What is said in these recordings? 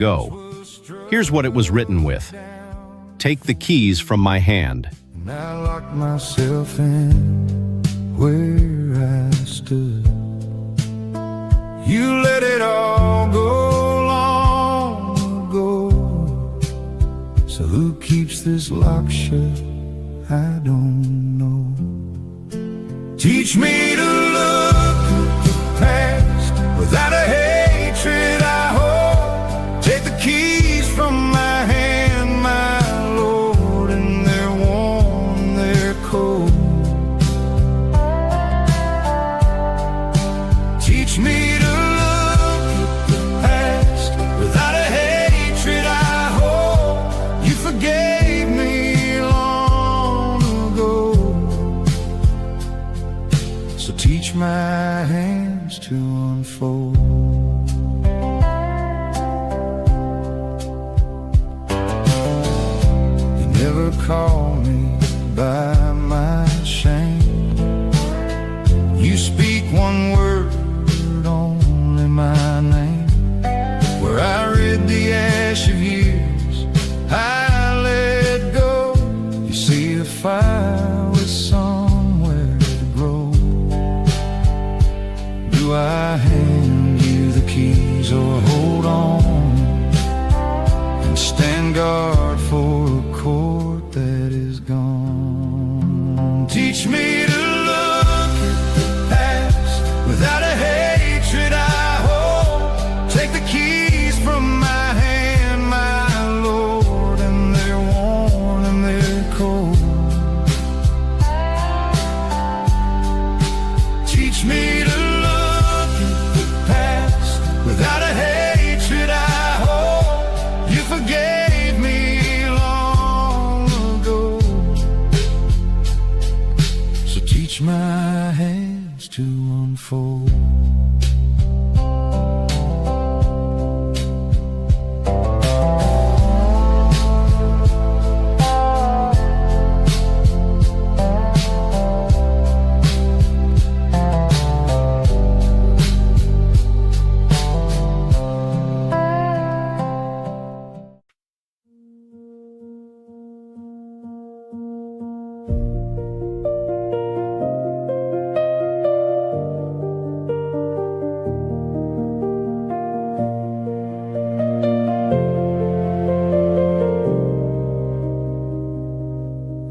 Go. Here's what it was written with. Take the keys from my hand. And I locked myself in where I stood. You let it all go long ago. So who keeps this lock shut? I don't know. Teach me to look at the past without a hatred I hold. Take the keys from my hand, my Lord, and they're warm, they're cold. Teach me to look at the past without a hatred I hold. You forgave me long ago. So teach my hands to unfold. You never call me by my shame. You speak one word, only my name. Where I rid the ash of years, I let go. You see the fire with somewhere to grow. Do I hand you the keys or hold on and stand guard for a court that is gone? Teach me to look at the past without a hatred I hold. Take the keys from my hand, my Lord, and they're warm and they're cold. Teach me to look at the past without a hatred I hold. You forgave me long ago. So teach my hands to unfold.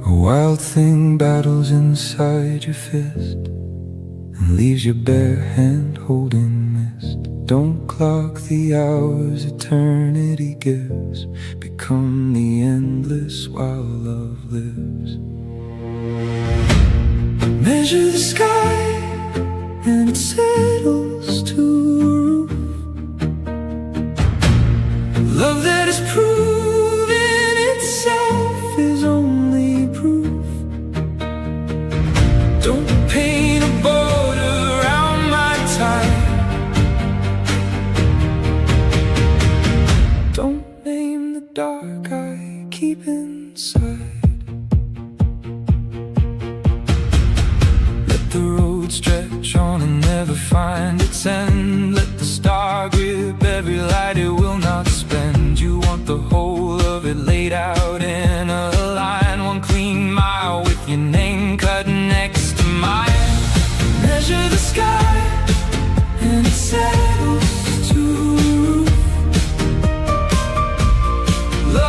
A wild thing battles inside your fist and leaves your bare hand holding mist. Don't clock the hours eternity gives. Become the endless while love lives. Measure the sky and it settles to a roof. Love that is proven itself is only proof. Don't paint a border around my time. Don't name the dark I keep inside. Let the road stretch on and never find its end. Let the star grip every light it will not spend. You want the whole of it laid out in a line. One clean mile with your name cut next to mine. Measure the sky and it settles to a roof. Love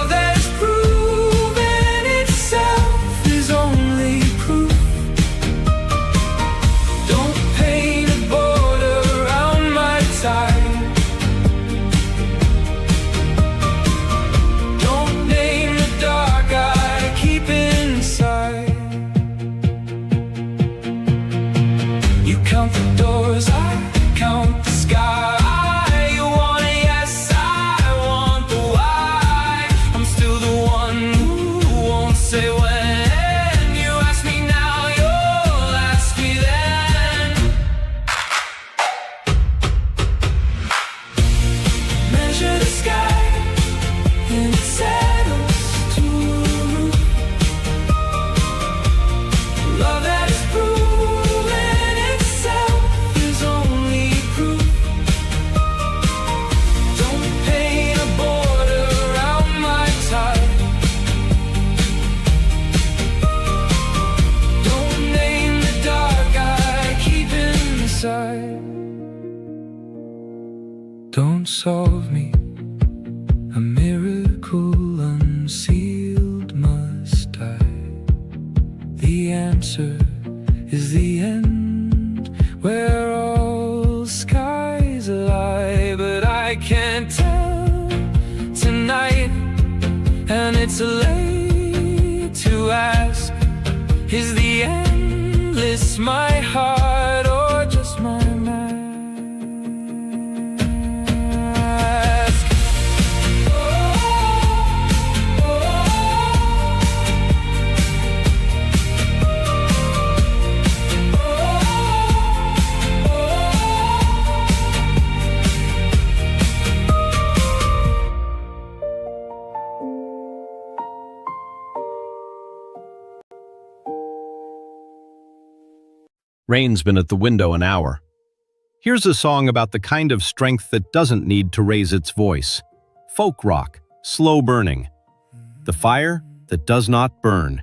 solve me. A miracle unsealed must I. The answer is the end, where all skies lie. But I can't tell tonight, and it's late to ask. Is the endless my heart, or just my mask? Rain's been at the window an hour. Here's a song about the kind of strength that doesn't need to raise its voice. Folk rock, slow burning. The fire that does not burn.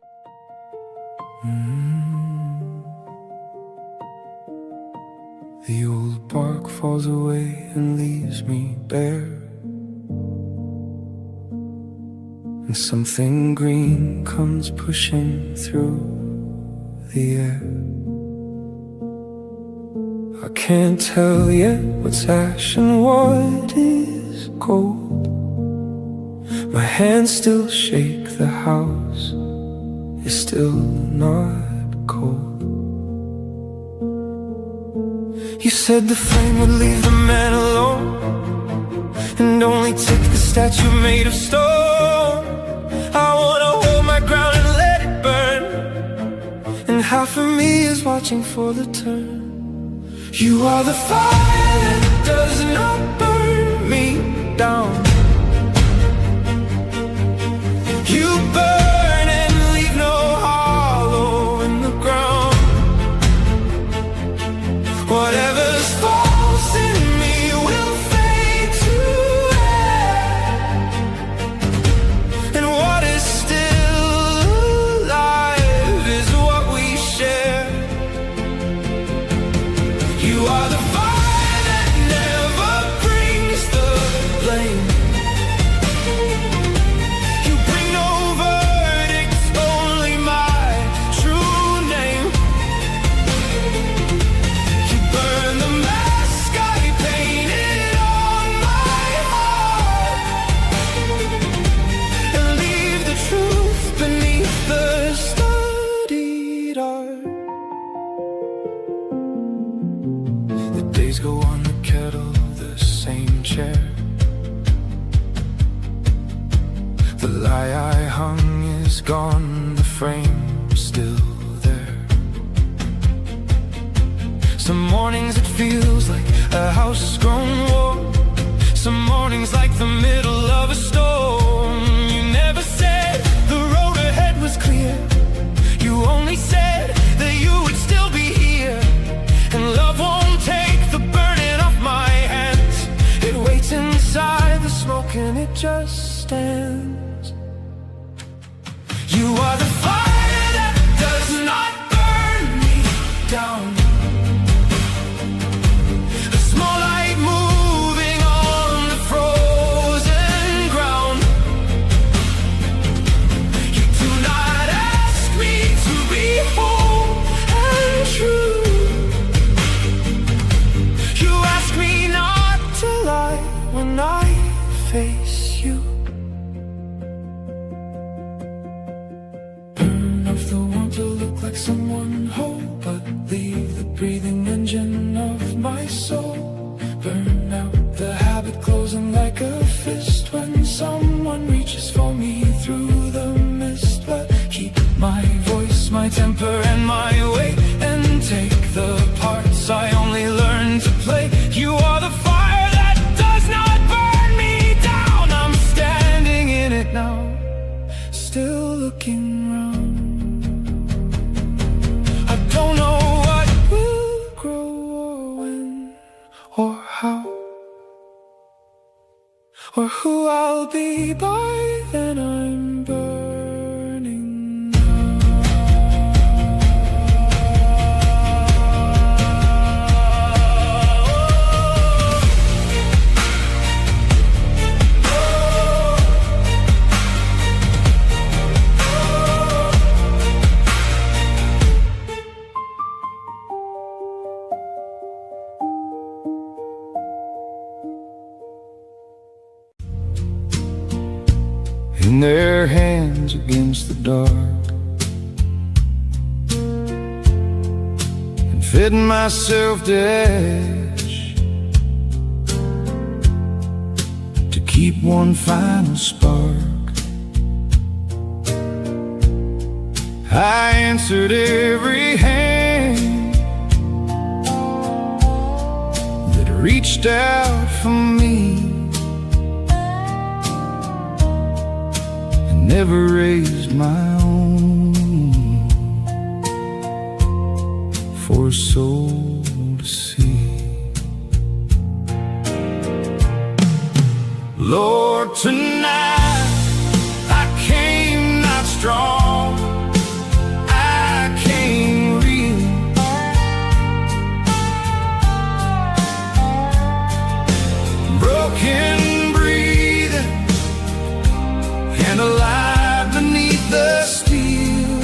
The old bark falls away and leaves me bare, and something green comes pushing through the air. I can't tell yet what's ash and what is gold. My hands still shake, the house is still not cold. You said the flame would leave the man alone, and only take the statue made of stone. I wanna hold my ground and let it burn, and half of me is watching for the turn. You are the fire that does not burn me down. You burn and leave no hollow in the ground. Whatever's false in me will fade to air, and what is still alive is what we share. You are the fire that never brings the blame. You bring no verdicts, only my true name. You burn the mask I painted on my heart, and leave the truth beneath the studied art. Days go on the kettle, the same chair. The lie I hung is gone, the frame still there. Some mornings it feels like a house has grown warm. Some mornings like the middle of a storm. You never said the road ahead was clear. You only said that you would still be here, and love won't take the burden off my hands. It waits inside the smoke and it just stands. You are the fire that does not burn me down. A small light moving on the frozen ground. You do not ask me to be whole and true. You ask me not to lie when I face you. Burn off the want to look like someone whole, but leave the breathing engine of my soul. Burn out the habit closing like a fist when someone reaches for me through the mist. But keep my voice, my temper and my weight, and take the parts I only learned to play. You are the fire that does not burn me down. I'm standing in it now, still looking round. I don't know what will grow, or when, or how, or who I'll be by then. I'm burning now. in their hands against the dark, and fitting myself to ash to keep one final spark. I answered every hand that reached out for me, and never raised my own for a soul to see. Lord, tonight I came not strong, broken, breathing, and alive beneath the steel.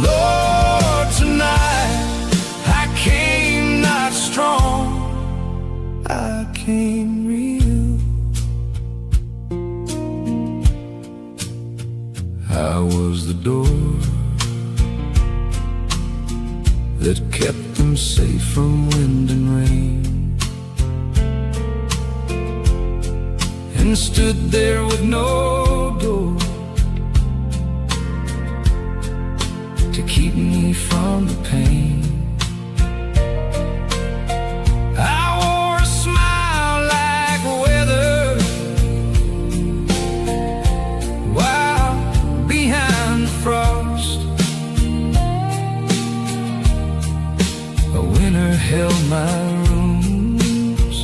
Lord, tonight I came not strong, I came real. I was the door that kept them safe from wind and rain, and stood there with no door to keep me from the pain. I wore a smile like weather while behind the frost. A winter held my rooms,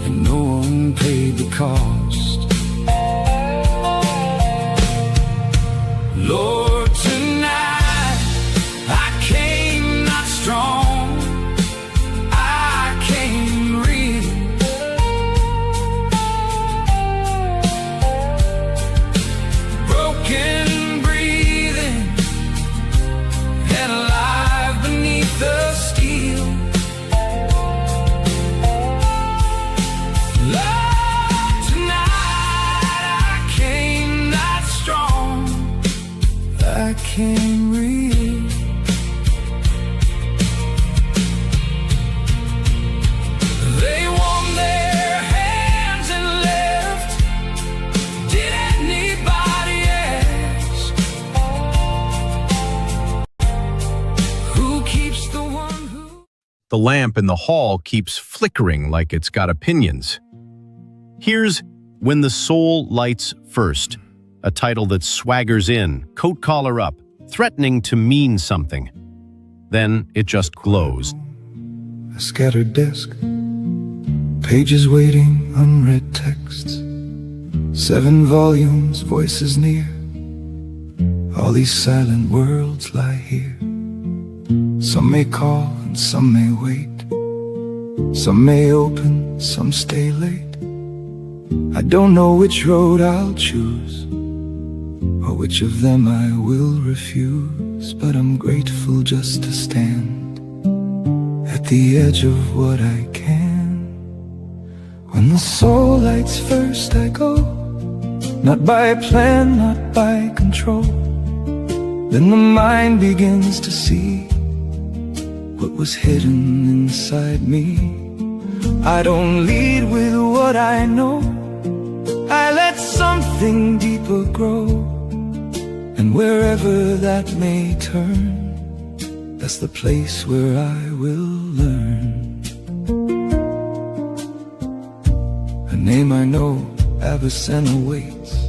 and no one paid the cost. Lord, tonight I came not strong, I came real. Broken, the steel. Lord, tonight I came not strong, I came real. They warmed their hands and left. Did anybody ask who keeps the one who... The lamp in the hall keeps flickering like it's got opinions. Here's When the Soul Lights First, a title that swaggers in, coat collar up, threatening to mean something. Then it just glows. A scattered desk, pages waiting, unread texts, 7 volumes, voices near. All these silent worlds lie here. Some may call and some may wait, some may open, some stay late. I don't know which road I'll choose, or which of them I will refuse, but I'm grateful just to stand at the edge of what I can. When the soul lights first I go, not by plan, not by control. Then the mind begins to see what was hidden inside me. I don't lead with what I know, I let something deeper grow. And wherever that may turn, that's the place where I will learn. A name I know, Avicenna waits,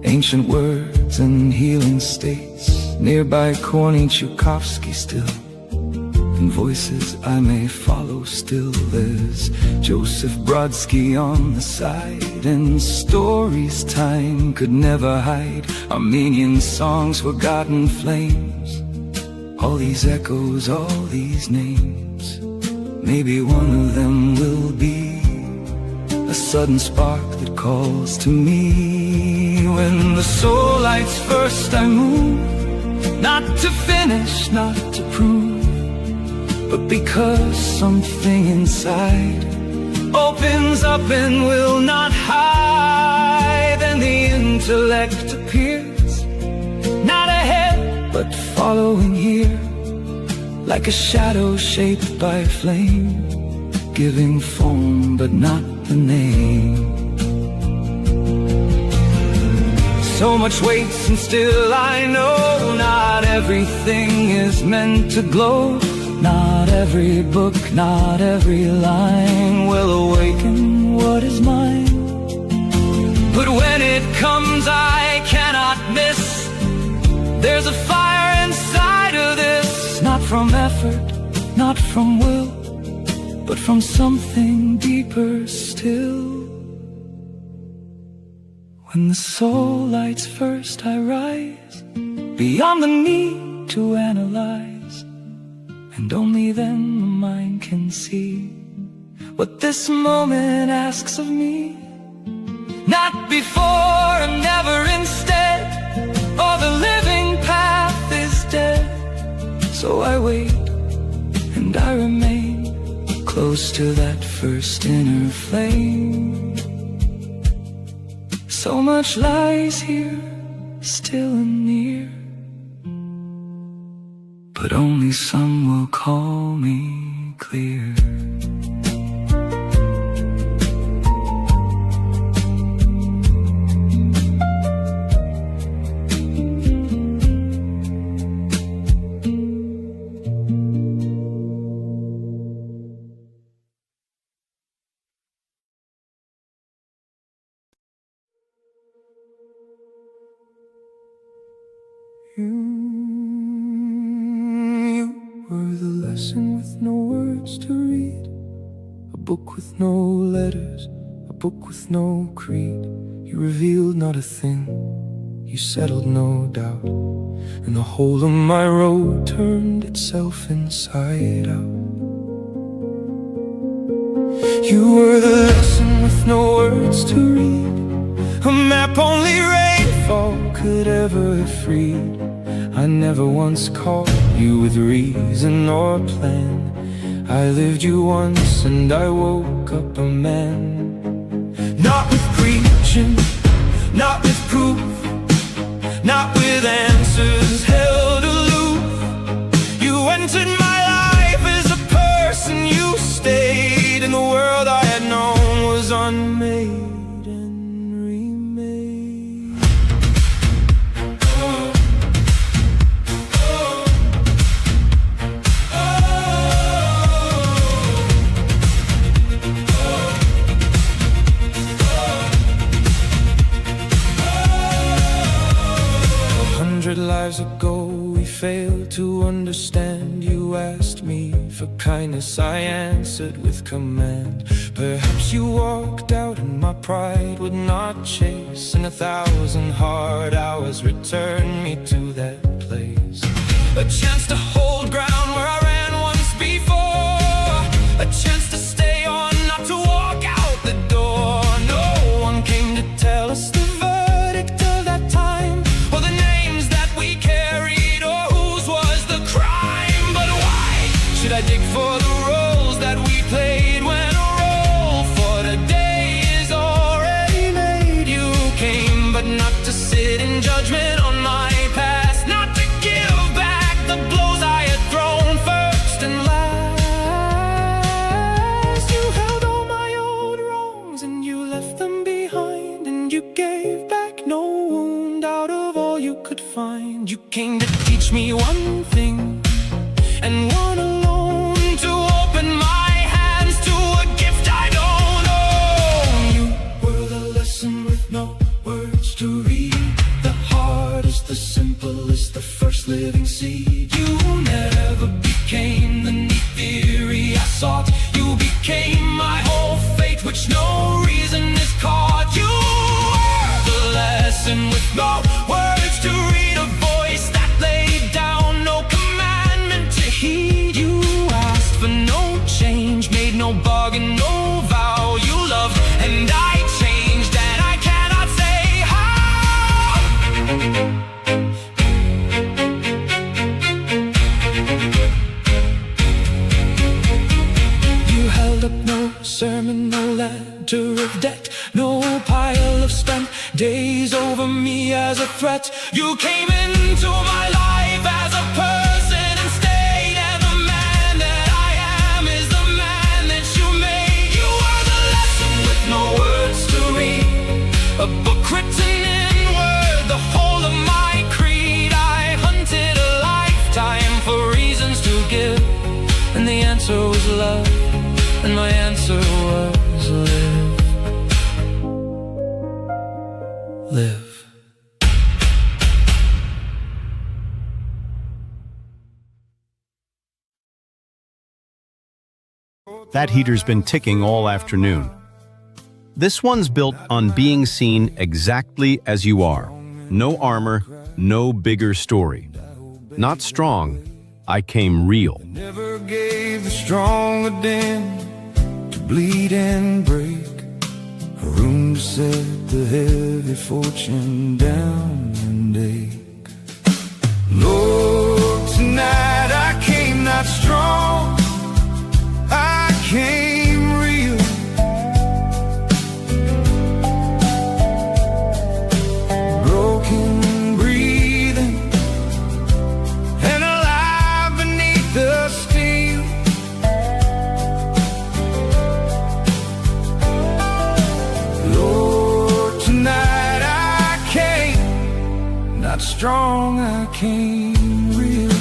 ancient words and healing states. Nearby corny Tchaikovsky still, and voices I may follow still. There's Joseph Brodsky on the side, and stories time could never hide. Armenian songs, forgotten flames, all these echoes, all these names. Maybe one of them will be a sudden spark that calls to me. When the soul lights first I move, not to finish, not to prove, but because something inside opens up and will not hide. Then the intellect appears, not ahead, but following here, like a shadow shaped by flame, giving form but not the name. So much waits and still I know not everything is meant to glow. Not every book, not every line will awaken what is mine. But when it comes I cannot miss. There's a fire inside of this, not from effort, not from will, but from something deeper still. When the soul lights first I rise, beyond the need to analyze, and only then the mind can see what this moment asks of me. Not before and never instead, or the living path is dead. So I wait and I remain close to that first inner flame. So much lies here, still and near, but only some will call me clear. You were the lesson with no words to read, a book with no letters, a book with no creed. You revealed not a thing, you settled no doubt, and the whole of my road turned itself inside out. You were the lesson with no words to read, a map only rainfall could ever have freed. I never once called you with reason or plan. I lived you once and I woke up a man. Not with preaching, not with proof, not with answers held aloof. You entered my life as a person, you stayed, and the world I had known was unmade. Lives ago we failed to understand. You asked me for kindness, I answered with command. Perhaps you walked out and my pride would not chase, and 1,000 hard hours returned me to that place. A chance to hold ground where I ran once before, a chance to stay on, not to walk out the door. No one came to tell us the verdict of that time, or the names that we carried, or whose was the crime. But why should I dig for the roles that we played, when a role for today is already made? You came, but not to sit in judgment on my past, not to give back the blows I had thrown first and last. You held all my old wrongs and you left them behind, and you gave back no wound out of all you could find. You came to teach me one thing, and one alone, to open my hands to a gift I don't own. You were the lesson with no words to read, the hardest, the simplest, the first living seed. You never became the neat theory I sought. You became my whole fate, which no reason is caught. You were the lesson with no words to read, a voice that laid down no commandment to heed. You asked for no change, made no bargain, no vow. You loved and I changed, and I cannot say how. You held up no sermon, no letter of debt, no pile of spent days over me as a threat. You came into my life as a person and stayed, and the man that I am is the man that you made. You are the lesson with no words to read, a book written in word, the whole of my creed. I hunted a lifetime for reasons to give, and the answer was love, and my answer was live. Live. That heater's been ticking all afternoon. This one's built on being seen exactly as you are. No armor, no bigger story. Not strong, I came real. Never gave the strong a den to bleed and break, a room to set the heavy fortune down and ache. Lord, tonight I came not strong, I came real. Broken, breathing, and alive beneath the steel. Lord, tonight I came not strong, I came real.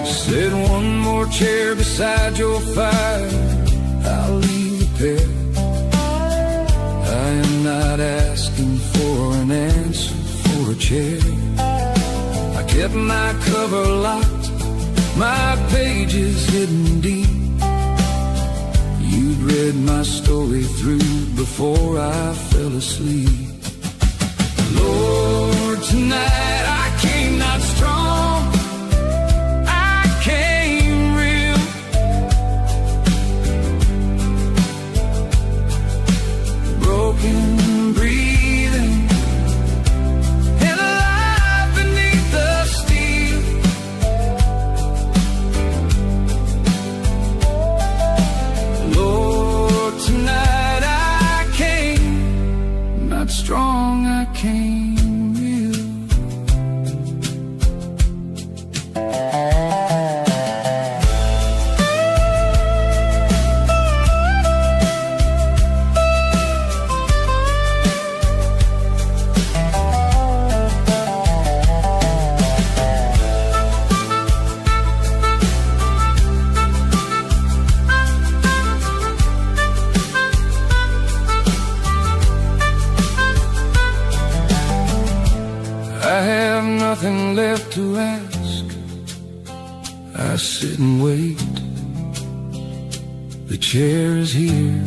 Sit one more chair beside your fire, I'll leave the pair. I am not asking for an answer for a chair. I kept my cover locked, my pages hidden deep. You'd read my story through before I fell asleep. Lord, tonight I came not strong, I came real. Broken, breathing, and alive beneath the steel. Lord, tonight I came not strong, I came real. I have nothing left to ask, I sit and wait. The chair is here,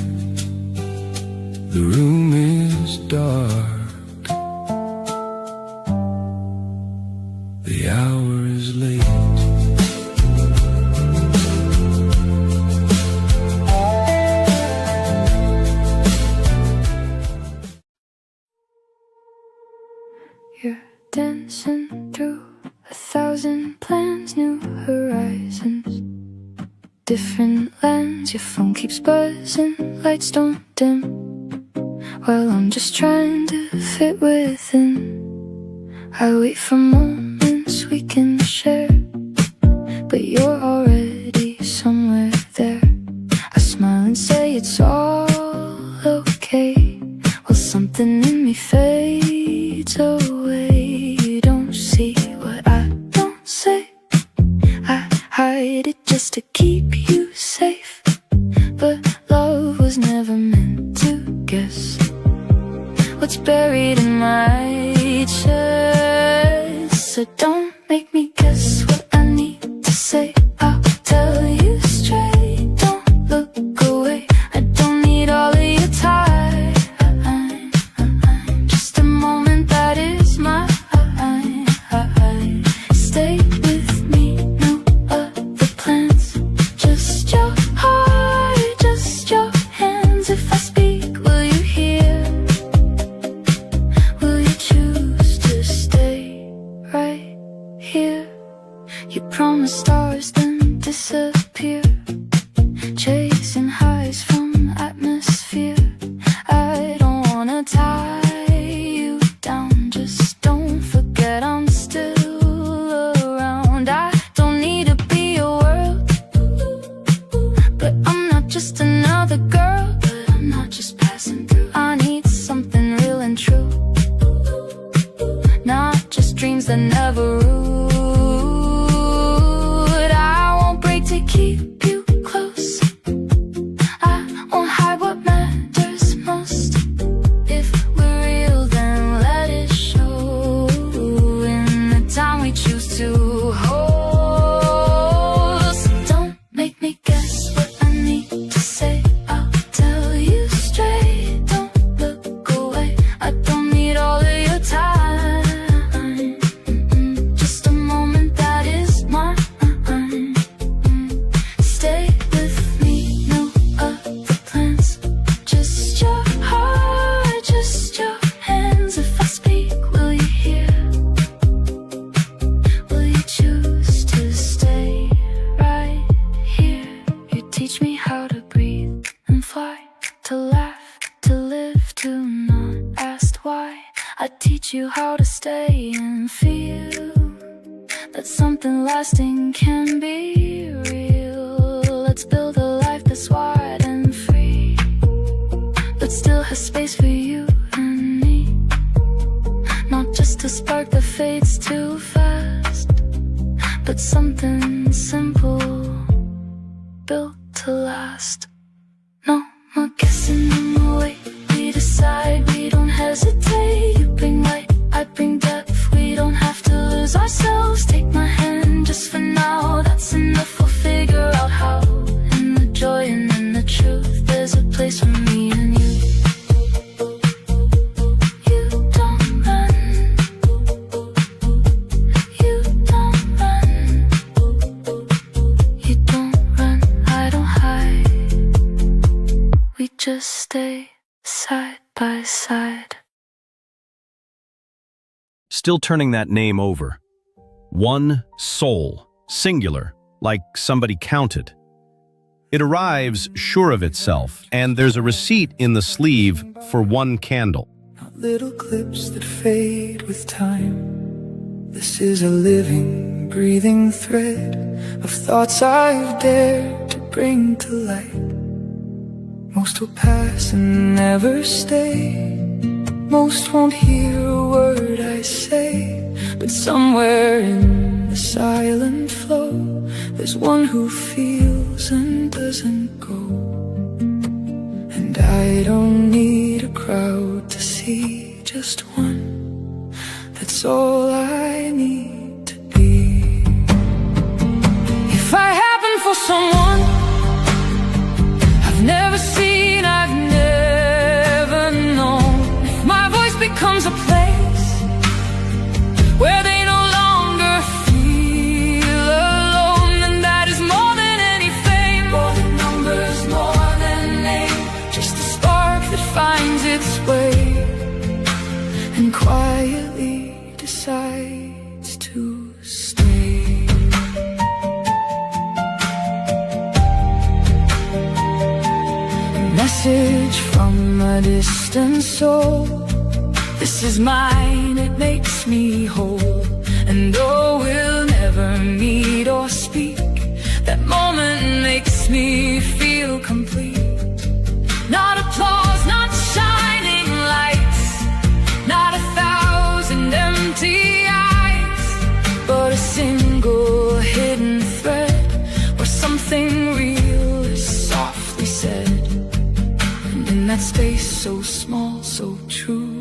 the room is dark, the hour is late. You're dancing through 1,000 plans, new horizons, different lands. Your phone keeps buzzing, lights don't dim, while I'm just trying to fit within. I wait for moments we can share, but you're already somewhere there. I smile and say it's all okay, while something in me fades away. You don't see what I don't say, I hide it just to keep you safe. But love was never meant to guess what's buried in my chest. So don't make me guess what I need to say, I'll tell you straight. Don't look away, I don't need all of your time. Just a moment that is mine. Stay with me, no other plans, just your heart, just your hands. If I speak, will you hear? Will you choose? the stars, then disappear, chasing highs from atmosphere. I don't wanna tie you down, just don't forget I'm still around. I don't need to be a world, but I'm not just another girl, but I'm not just passing through. I need something real and true, not just dreams that never root. I won't break to keep you close, I won't hide what matters most. If we're real, then let it show in the time we choose to hold. So don't make me guess what I need to say, I'll tell you straight. Don't look away, I don't need all of your time. Just a moment that is mine. Stay with me, no other plans. Just your heart, just your hands. If I speak, will you hear? Will you choose to stay right here? You teach me how to breathe and fly, to laugh, to live, to not ask why. I teach you how to stay and feel that something lasting can be real. Let's build a life that's wide and free, but still has space for you and me. Not just a spark that fades too fast, but something simple, built to last. No more guessing, no more wait. We decide, we don't hesitate. You bring light, I bring depth. We don't have to lose ourselves. Take my hand just for now, that's enough. We'll figure out how. In the joy and in the truth, there's a place for me and you. You don't run, you don't run, you don't run, I don't hide. We just stay side by side. Still turning that name over. One soul, singular, like somebody counted. It arrives sure of itself, and there's a receipt in the sleeve for one candle. Not little clips that fade with time. This is a living, breathing thread of thoughts I've dared to bring to light. Most will pass and never stay. Most won't hear a word I say, but somewhere in the silent flow, there's one who feels and doesn't go. And I don't need a crowd to see, just one. That's all I need to be. If I happen for someone I've never seen, I've never known, if my voice becomes a place where they no longer feel alone, then that is more than any fame, more than numbers, more than name. Just a spark that finds its way and quietly decides to stay. A message from a distant soul. This is mine, it makes me whole. And though we'll never meet or speak, that moment makes me feel complete. Not applause, not shining lights, not 1,000 empty eyes, but a single hidden thread where something real is softly said. And in that space so small, so true,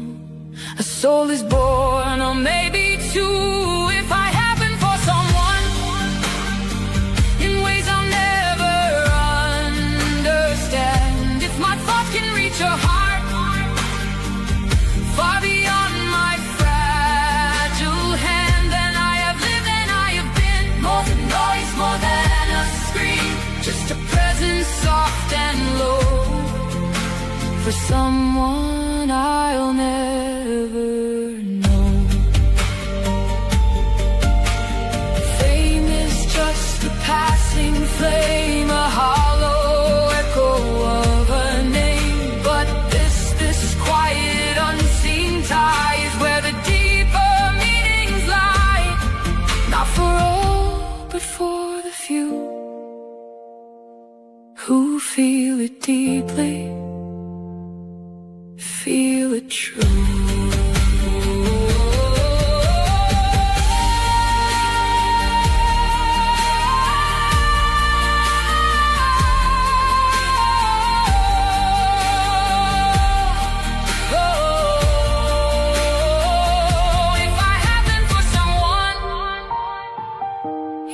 a soul is born, or maybe two. If I happen for someone in ways I'll never understand, if my thoughts can reach your heart far beyond my fragile hand, then I have lived and I have been more than noise, more than a scream, just a presence soft and low for someone I'll never know. Fame is just deeply, feel it true.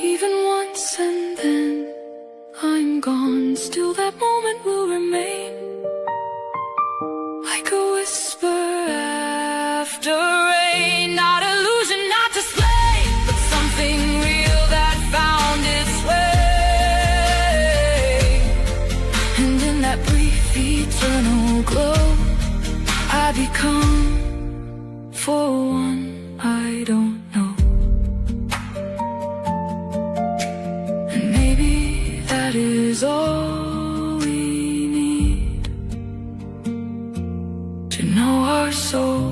Even once and then I'm gone, still that moment will remain, like a whisper after rain. Not illusion, not display, but something real that found its way. And in that brief eternal glow, I become, for one, I don't know. That is all we need, to know our soul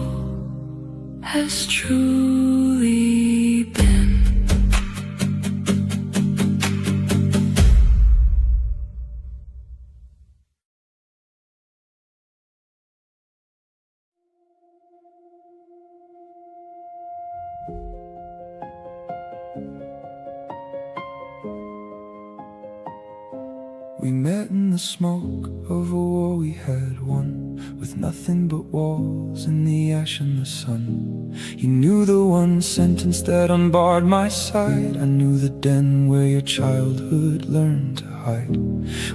has truly been. We met in the smoke of a war we had won, with nothing but walls and the ash and the sun. You knew the one sentence that unbarred my side. I knew the den where your childhood learned to hide.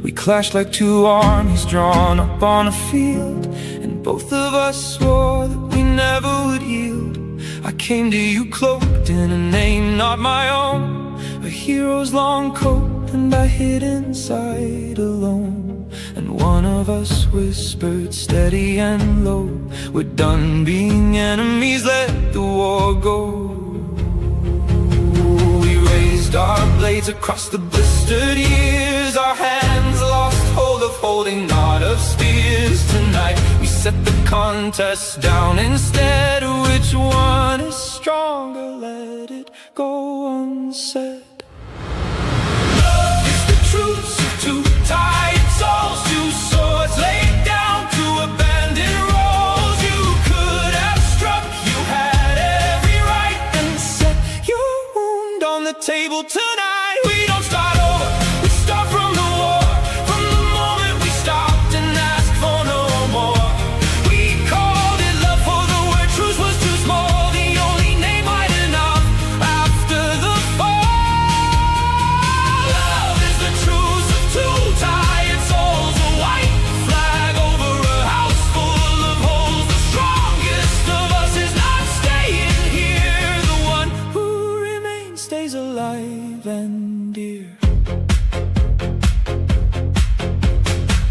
We clashed like two armies drawn up on a field, and both of us swore that we never would yield. I came to you cloaked in a name not my own, a hero's long coat, and I hid inside alone. And one of us whispered steady and low, we're done being enemies, let the war go. We raised our blades across the blistered years, our hands lost hold of holding, not of spears. Tonight we set the contest down instead, which one is stronger, let it go unsaid. Truths of two tired souls, two swords laid down to abandon roles. You could have struck, you had every right, and set your wound on the table tonight. We don't start over, we start from the war, from the moment we stopped and asked for no more. We called it love, for the word truth was too small, the only name wide enough after the fall. Two tired souls, a white flag over a house full of holes. The strongest of us is not staying here. The one who remains stays alive and dear.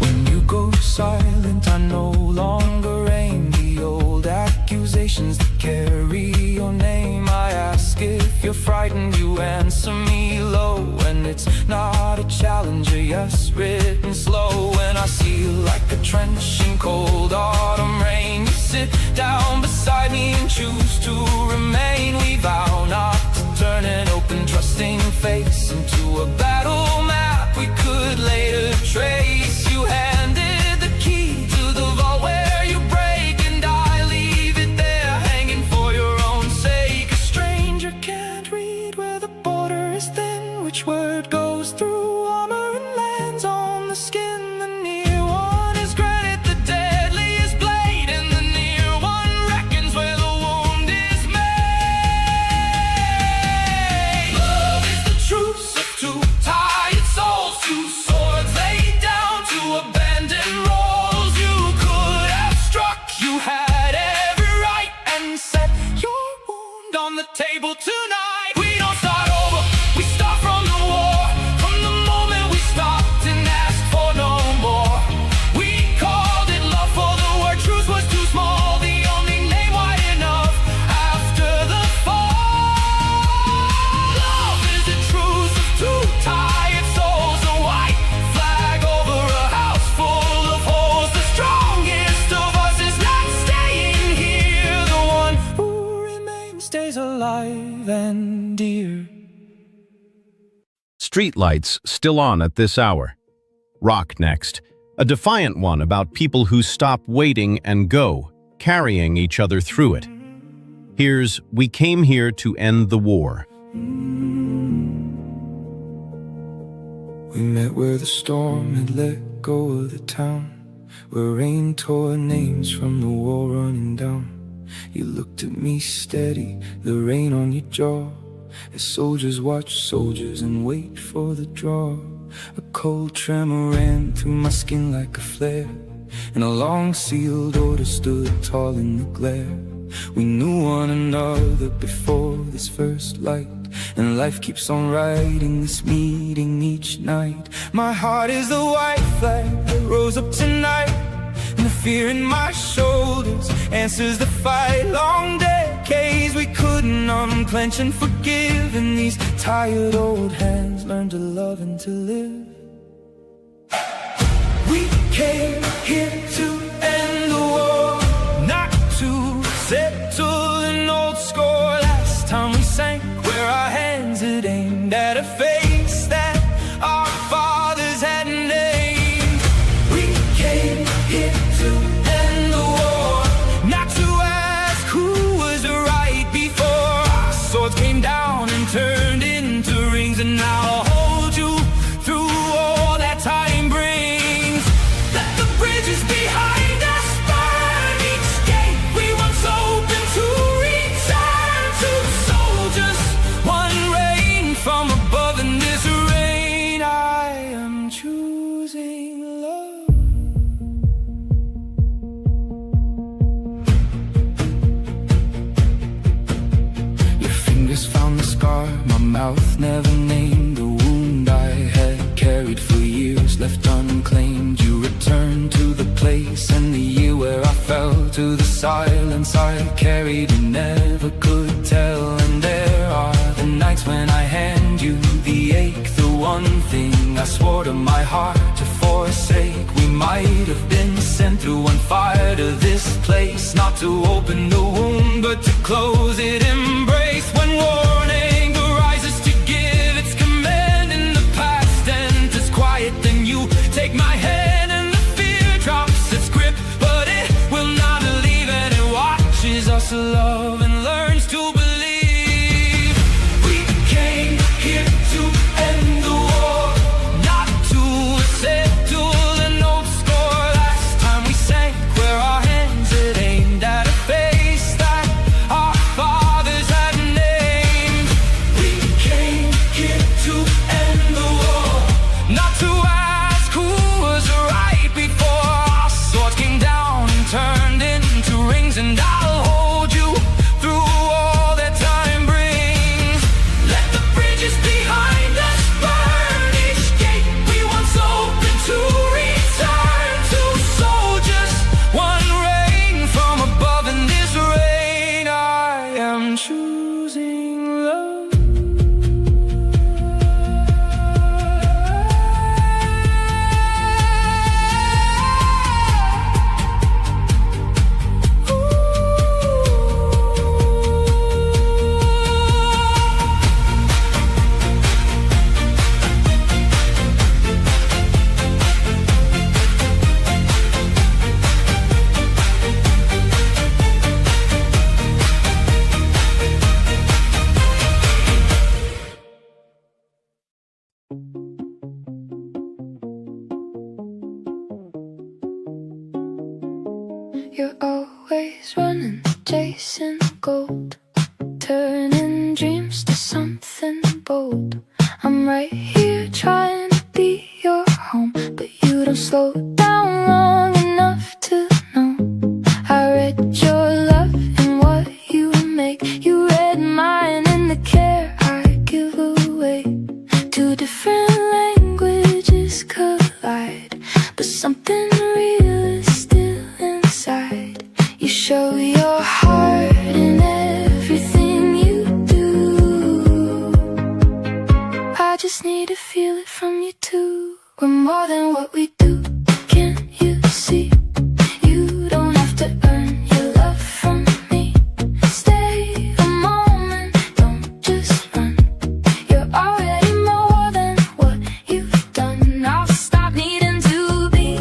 When you go silent, I no longer aim the old accusations that carry your name. I ask if you're frightened, you answer me low, and it's not a challenge, a yes written slow. When I see you like a trench in cold autumn rain, you sit down beside me and choose to remain. We vow not to turn an open, trusting face into a battle map we could later trace. You handed the key to the vault where you break, and I leave it there hanging for your own sake. A stranger can't read where the border is thin, which word goes through armor and lands on the skin. The near one is granted the deadliest blade, and the near one reckons where the wound is made. Love is the truce of two tired souls, two swords laid down to abandon roles. You could have struck, you had every right, and set your wound on the table tonight. We don't start over, we start from the war, from the moment we stopped and asked for no more. We called it love, for the word truth was too small, the only name wide enough after the fall. Love is the truth of two tired souls, a white flag over a house full of holes. The strongest of us is not staying here. The one who remains stays alive and dear. Streetlights still on at this hour. Rock next. a defiant one about people who stop waiting and go, carrying each other through it. Here's We Came Here to End the War. We met where the storm had let go of the town, where rain tore names from the wall running down. You looked at me steady, the rain on your jaw, as soldiers watch soldiers and wait for the draw. A cold tremor ran through my skin like a flare, and a long sealed order stood tall in the glare. We knew one another before this first light, and life keeps on writing this meeting each night. My heart is the white flag that rose up tonight, and the fear in my shoulders answers the fight. Long decades we couldn't unclench and forgive, and these tired old hands learn to love and to live. We came here to end the war, not to settle an old score. Last time we sank where our hands had aimed at a face that our fathers had named. We came here to end the war, not to ask who was right before. Our swords came down and turned into rings, and now I'll hold you through all that time brings. Let the bridges behind us burn each gate we once opened to return to soldiers. One rain from above in this rain. I am choosing love. Your fingers found the scar my mouth never named, the wound I had carried for years left unclaimed. You returned to the place and the year where I fell to the silence I carried and never could tell. And there are the nights when I hand you the ache, the one thing I swore to my heart to forsake. We might have been sent through one fire to this place, not to open the wound but to close it, embrace. When warning arises to give its command in the past and is quiet, then you take my hand and the fear drops its grip, but it will not leave, and it watches us love and learns to believe. We came here to end the war, not to settle an old score. Last time we sank where our hands had aimed at a face that our fathers had named. We came here to end the war, not to ask who was right before. Our swords came down and turned into rings, and I'll hold you through all that time brings. Let the bridges behind us burn each gate we once opened to return to soldiers. One rain from above in this rain. I am choosing love. You're always running, chasing gold, turning dreams to something bold. I'm right here trying to be your home, but you don't slow down long enough to know. I read your love in what you make. You read mine in the care I give away. Two different languages collide, but something real is still inside. You show your heart in everything you do. I just need to feel it from you too. We're more than what we do. Can't you see? You don't have to earn your love from me. Stay a moment, don't just run. You're already more than what you've done. I'll stop needing to be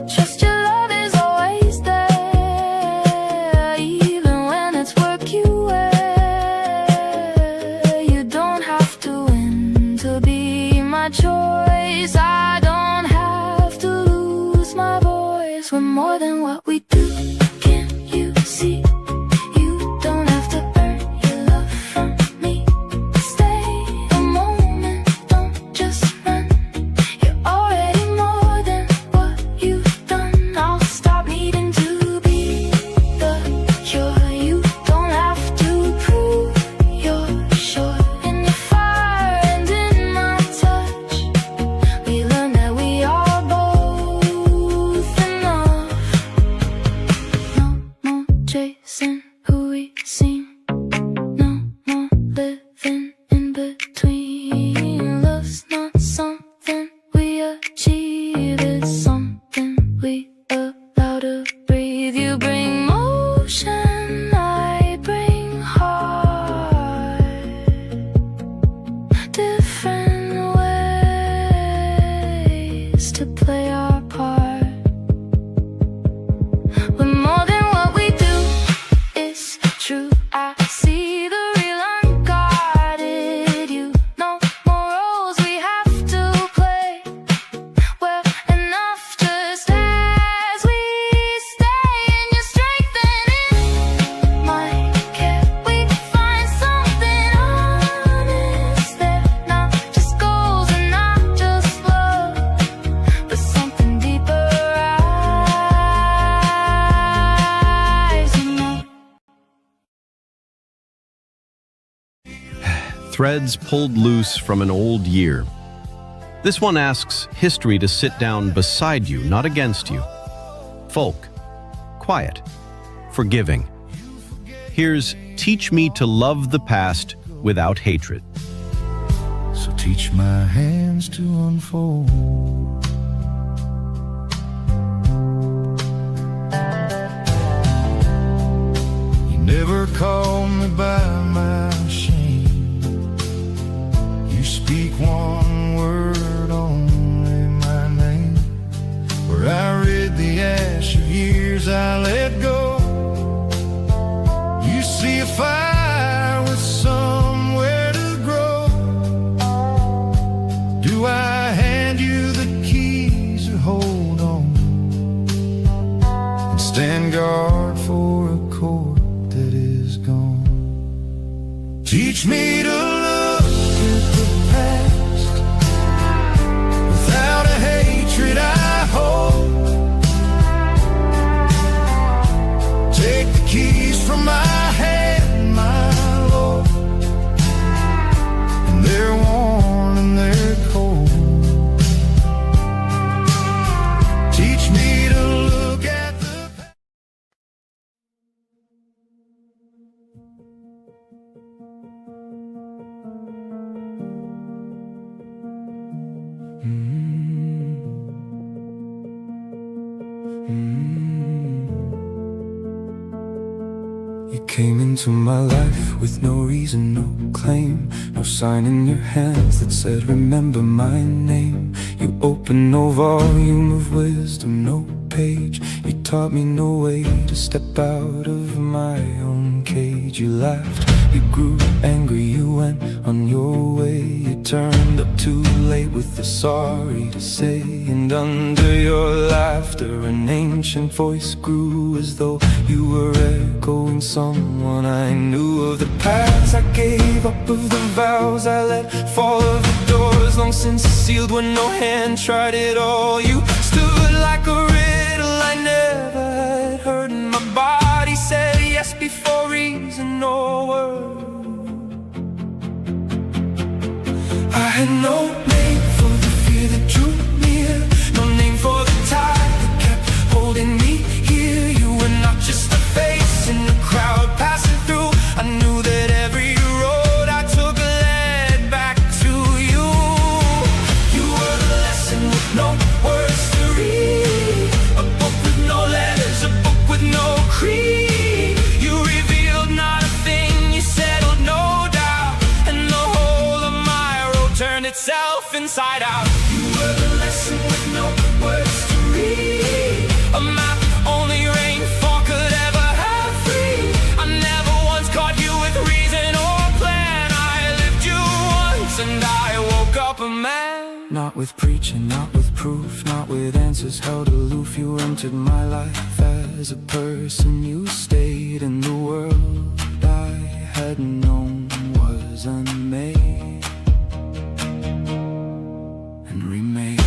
I trust your love is always there, even when it's work you wear. You don't have to win to be my choice. I don't have to lose my voice. We're more than what we do. Can't you see? You don't have to earn your love from me. Stay a moment, don't just run. You're already more than what you've done. I'll stop needing to be the cure. You don't have to prove you're sure. In your fire and in my touch, we learned that we are both enough. No more chasing who we seem. No more living in between. Love's not something we achieve, it's something we allow to breathe. You bring motion, I bring heart. Different ways to play our part. We're more than what we do, it's true. I see the real unguarded you. No more roles we have to play. Well, enough just as we stay in your strength and in my care. We find something honest there. Not just goals and not just love, but something deeper rising up. Threads pulled loose from an old year. This one asks history to sit down beside you, not against you. Folk, quiet, forgiving. Here's Teach Me to Love the Past Without Hatred. So teach my hands to unfold. You never called me by my shame. You speak one word, only my name. Where I rid the ash of years I let go. You see a fire with somewhere to grow. Do I hand you the keys or hold on and stand guard for a court that is gone? Teach me to look at the past without a hatred I hold. Take the keys from my hand, my Lord, and they're worn and they're cold. Teach me to look at the past. You came into my life with no reason, no claim, no sign in your hands that said remember my name. You opened no volume of wisdom, no page. You taught me no way to step out of my own cage. You laughed, you grew angry, you went on your way. You turned up too late with the sorry to say. And under your laughter an ancient voice grew, as though you were echoing someone I knew. Of the paths I gave up, of the vows I let fall, of the doors long since sealed when no hand tried it all. You stood like a riddle I never had heard, and my body said yes before reason or word. I had no name for the fear that drew near, no name for the tide that kept holding me here. You were not just a face in the crowd passing through. I knew that every road I took led back to you. You were the lesson with no words to read, a book with no letters, a book with no creed. You revealed not a thing, you settled no doubt, and the whole of my road turned itself with preaching, not with proof, not with answers held aloof. You entered my life as a person. You stayed in the world I had known was unmade and remade.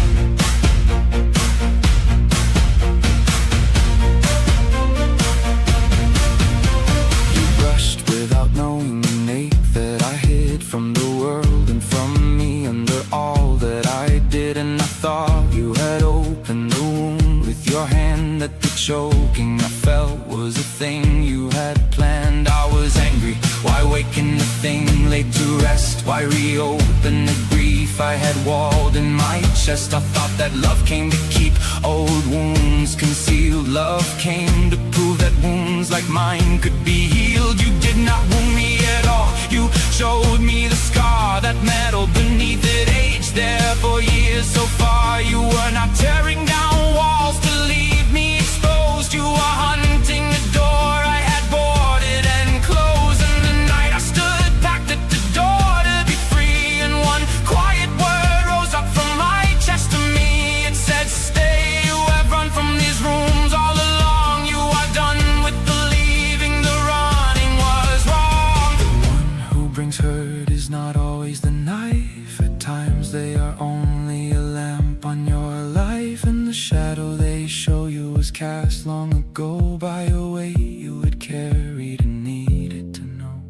You brushed without knowing the ache that I hid from the world and from me under all that I did. And I thought you had opened the wound with your hand, that the choking I felt was a thing you had planned. I was angry, why waken the thing laid to rest? Why reopen the grief I had walled in my chest? I thought that love came to keep old wounds concealed. Love came to prove that wounds like mine could be healed. You did not wound me at all. You showed me the scar, that metal beneath it aged there for years so far. You were not tearing down walls to leave me exposed. You were hunting the door I had boarded and closed. And the night I stood packed at the door to be free, and one quiet word rose up from my chest to me. It said, stay, you have run from these rooms all along. You are done with believing the running was wrong. The one who brings hurt is not always the knife. At times they are only a lamp on your life, and the shadow they show you was cast long ago by a weight you had carried and needed to know.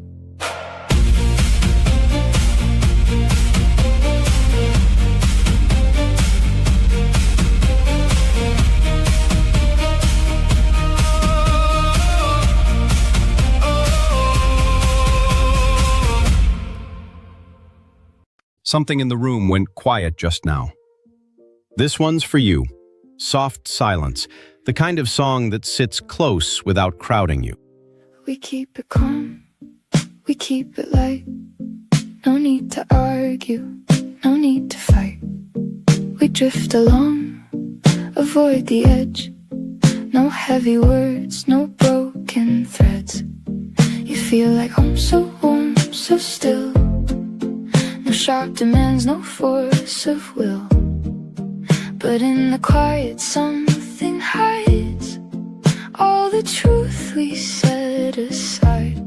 Something in the room went quiet just now. This one's for you. Soft silence, the kind of song that sits close without crowding you. We keep it calm, we keep it light. No need to argue, no need to fight. We drift along, avoid the edge. No heavy words, no broken threads. You feel like home, so warm, so still. No sharp demands, no force of will. But in the quiet something hides all the truth we set aside.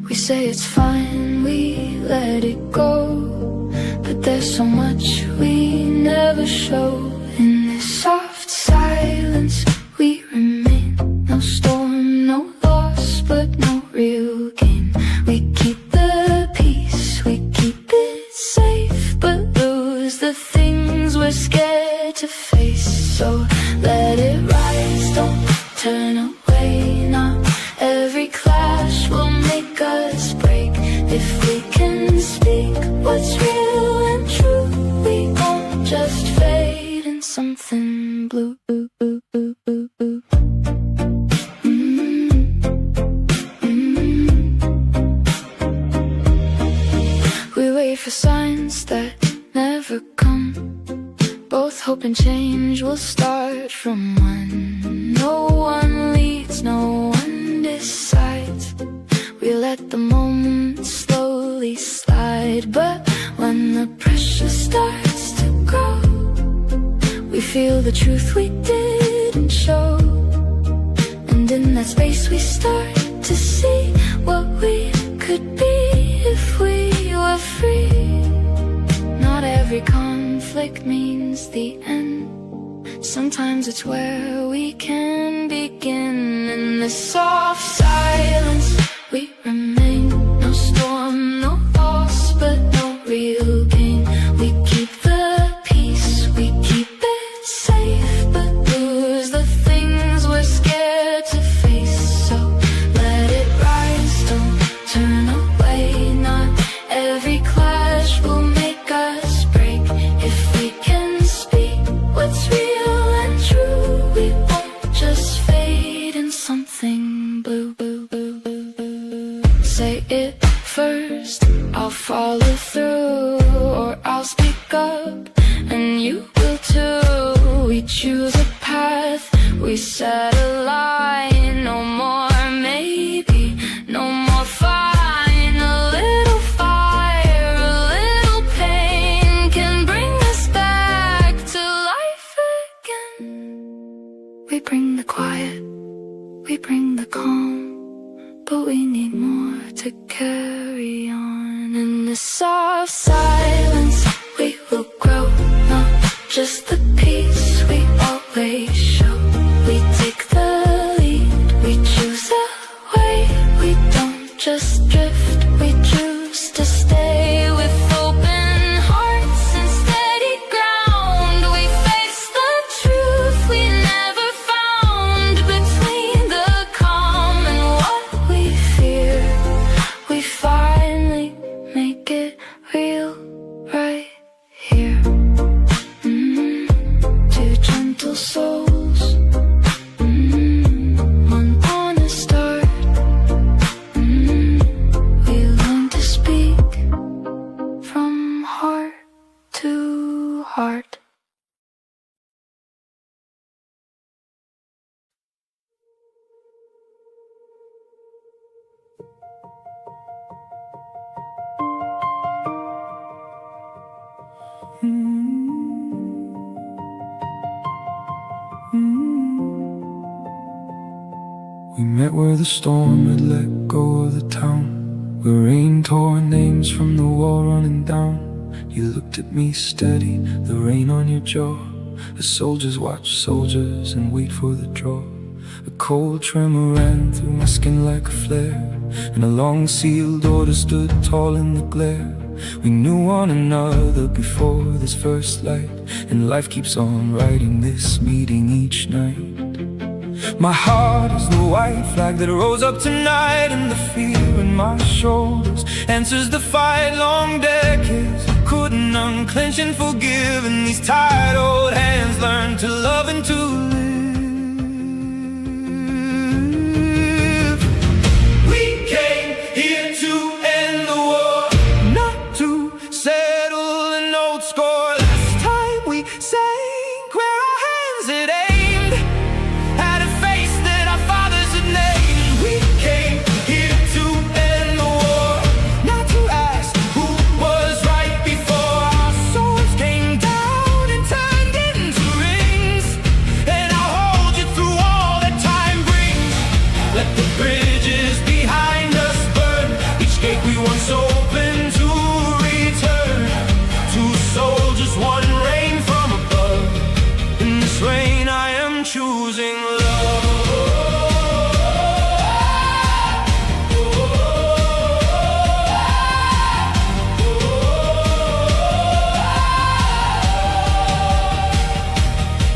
We say it's fine, we let it go, but there's so much we never show. In this soft silence we remain. No storm, no loss, but no real gain. We keep the peace, we keep it safe, but lose the things we're scared to face. So let it rise, don't turn away. Not every clash will make us break. If we can speak what's real and true, we won't just fade in something blue. We wait for signs that never come. Both hope and change will start from one. No one leads, no one decides. We let the moment slowly slide. But when the pressure starts to grow, we feel the truth we didn't show. And in that space we start to see what we could be if we were free. Not every conflict means the end. Sometimes it's where we can begin. In the soft silence we remain. No storm, no loss, but no real gain. We keep the peace, we keep it safe, but lose the things we're scared to face. So let it rise, don't turn away. Not every clash will make us break. If we can speak what's real and true, we won't just fade in something blue. Say it first, I'll follow through, or I'll speak up and you will too. We choose a path, we set a line. No more maybe, no more fine. A little fire, a little pain can bring us back. bring the quiet, we bring the calm, but we need more to carry on. In the soft silence we will grow, not just the peace we always show. We take the lead, we choose a way, we don't just drift, we choose to stay with open hearts and steady ground. We face the truth we never found between the calm and what we fear. We finally make it real right here. Two gentle souls, one on a start. We learn to speak from heart to heart. We met where the storm had let go of the town, where rain tore names from the wall running down. You looked at me steady, the rain on your jaw. The soldiers watch soldiers and wait for the draw. A cold tremor ran through my skin like a flare, and a long sealed order stood tall in the glare. We knew one another before this first light, and life keeps on writing this meeting each night. My heart is the white flag that rose up tonight, and the fear in my shoulders answers the fight. Long decades couldn't unclench and forgive, and these tired old hands learn to love and to live. We came here to end the war, not to settle an old score. Last time we sang where our hands had aimed, had a face that our fathers had named. We came here to end the war, not to ask who was right before. Our swords came down and turned into rings, and I'll hold you through all that time brings. Let the bridges behind us burn, each gate we once opened to return. Two soldiers, one rain from above. In this rain I am choosing love.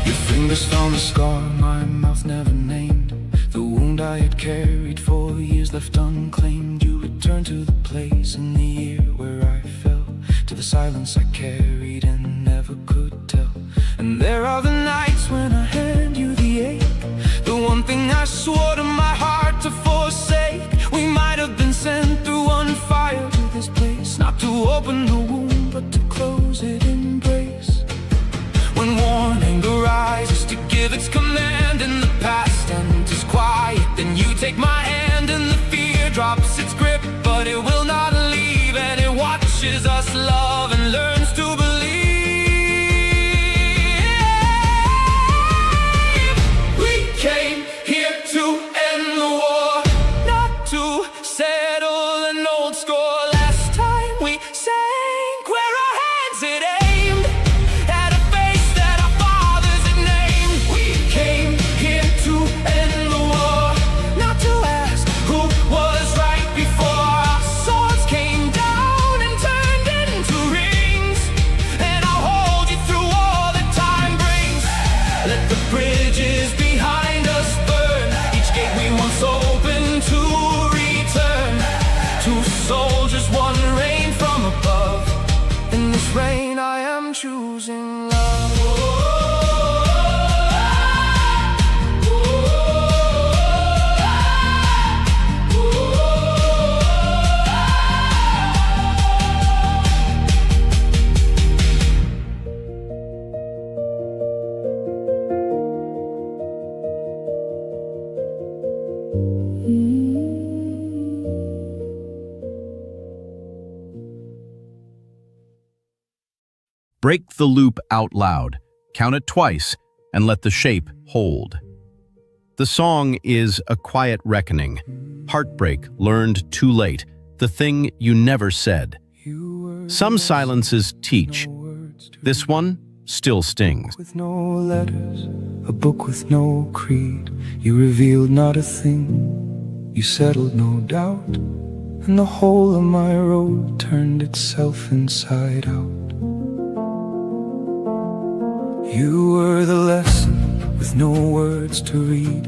Your fingers found the scar my mouth never named, the wound I had carried for years left unclaimed. You returned to the place in the year where I fell, to the silence I carried and never could tell. And there are the nights when I hand you the ache, the one thing I swore to my heart to forsake. We might have been sent through one fire to this place, not to open the wound but to close it embrace. When warm anger rises to give its command, in the past and is quiet, then you take my hand, and the fear drops its grip, but it will not leave, and it watches us love and learns to believe. We came here to end the war, not to settle an old score. Last time we sang where our hands had aimed, had a face that our fathers had named. We came here to end the war, not to ask who was right before. Our swords came down and turned into rings, and I'll hold you through all that time brings. Let the bridges behind us burn, each gate we once opened to return. Two soldiers, one rain from above. In this rain I am choosing love. Break the loop out loud, count it twice, and let the shape hold. The song is a quiet reckoning, heartbreak learned too late, the thing you never said. Some silences teach. This one still stings. With no letters, a book with no creed, you revealed not a thing, you settled no doubt, and the whole of my road turned itself inside out. You were the lesson with no words to read,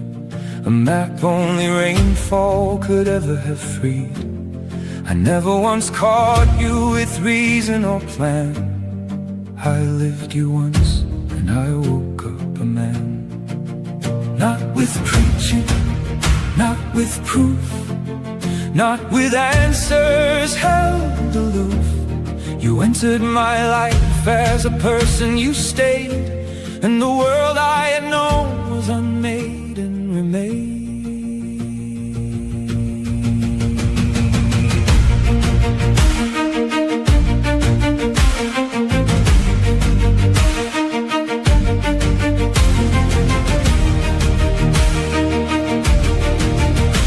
a map only rainfall could ever have freed. I never once caught you with reason or plan. I lived you once and I woke up a man. Not with preaching, not with proof, not with answers held aloof. You entered my life as a person, you stayed, and the world I had known was unmade and remained.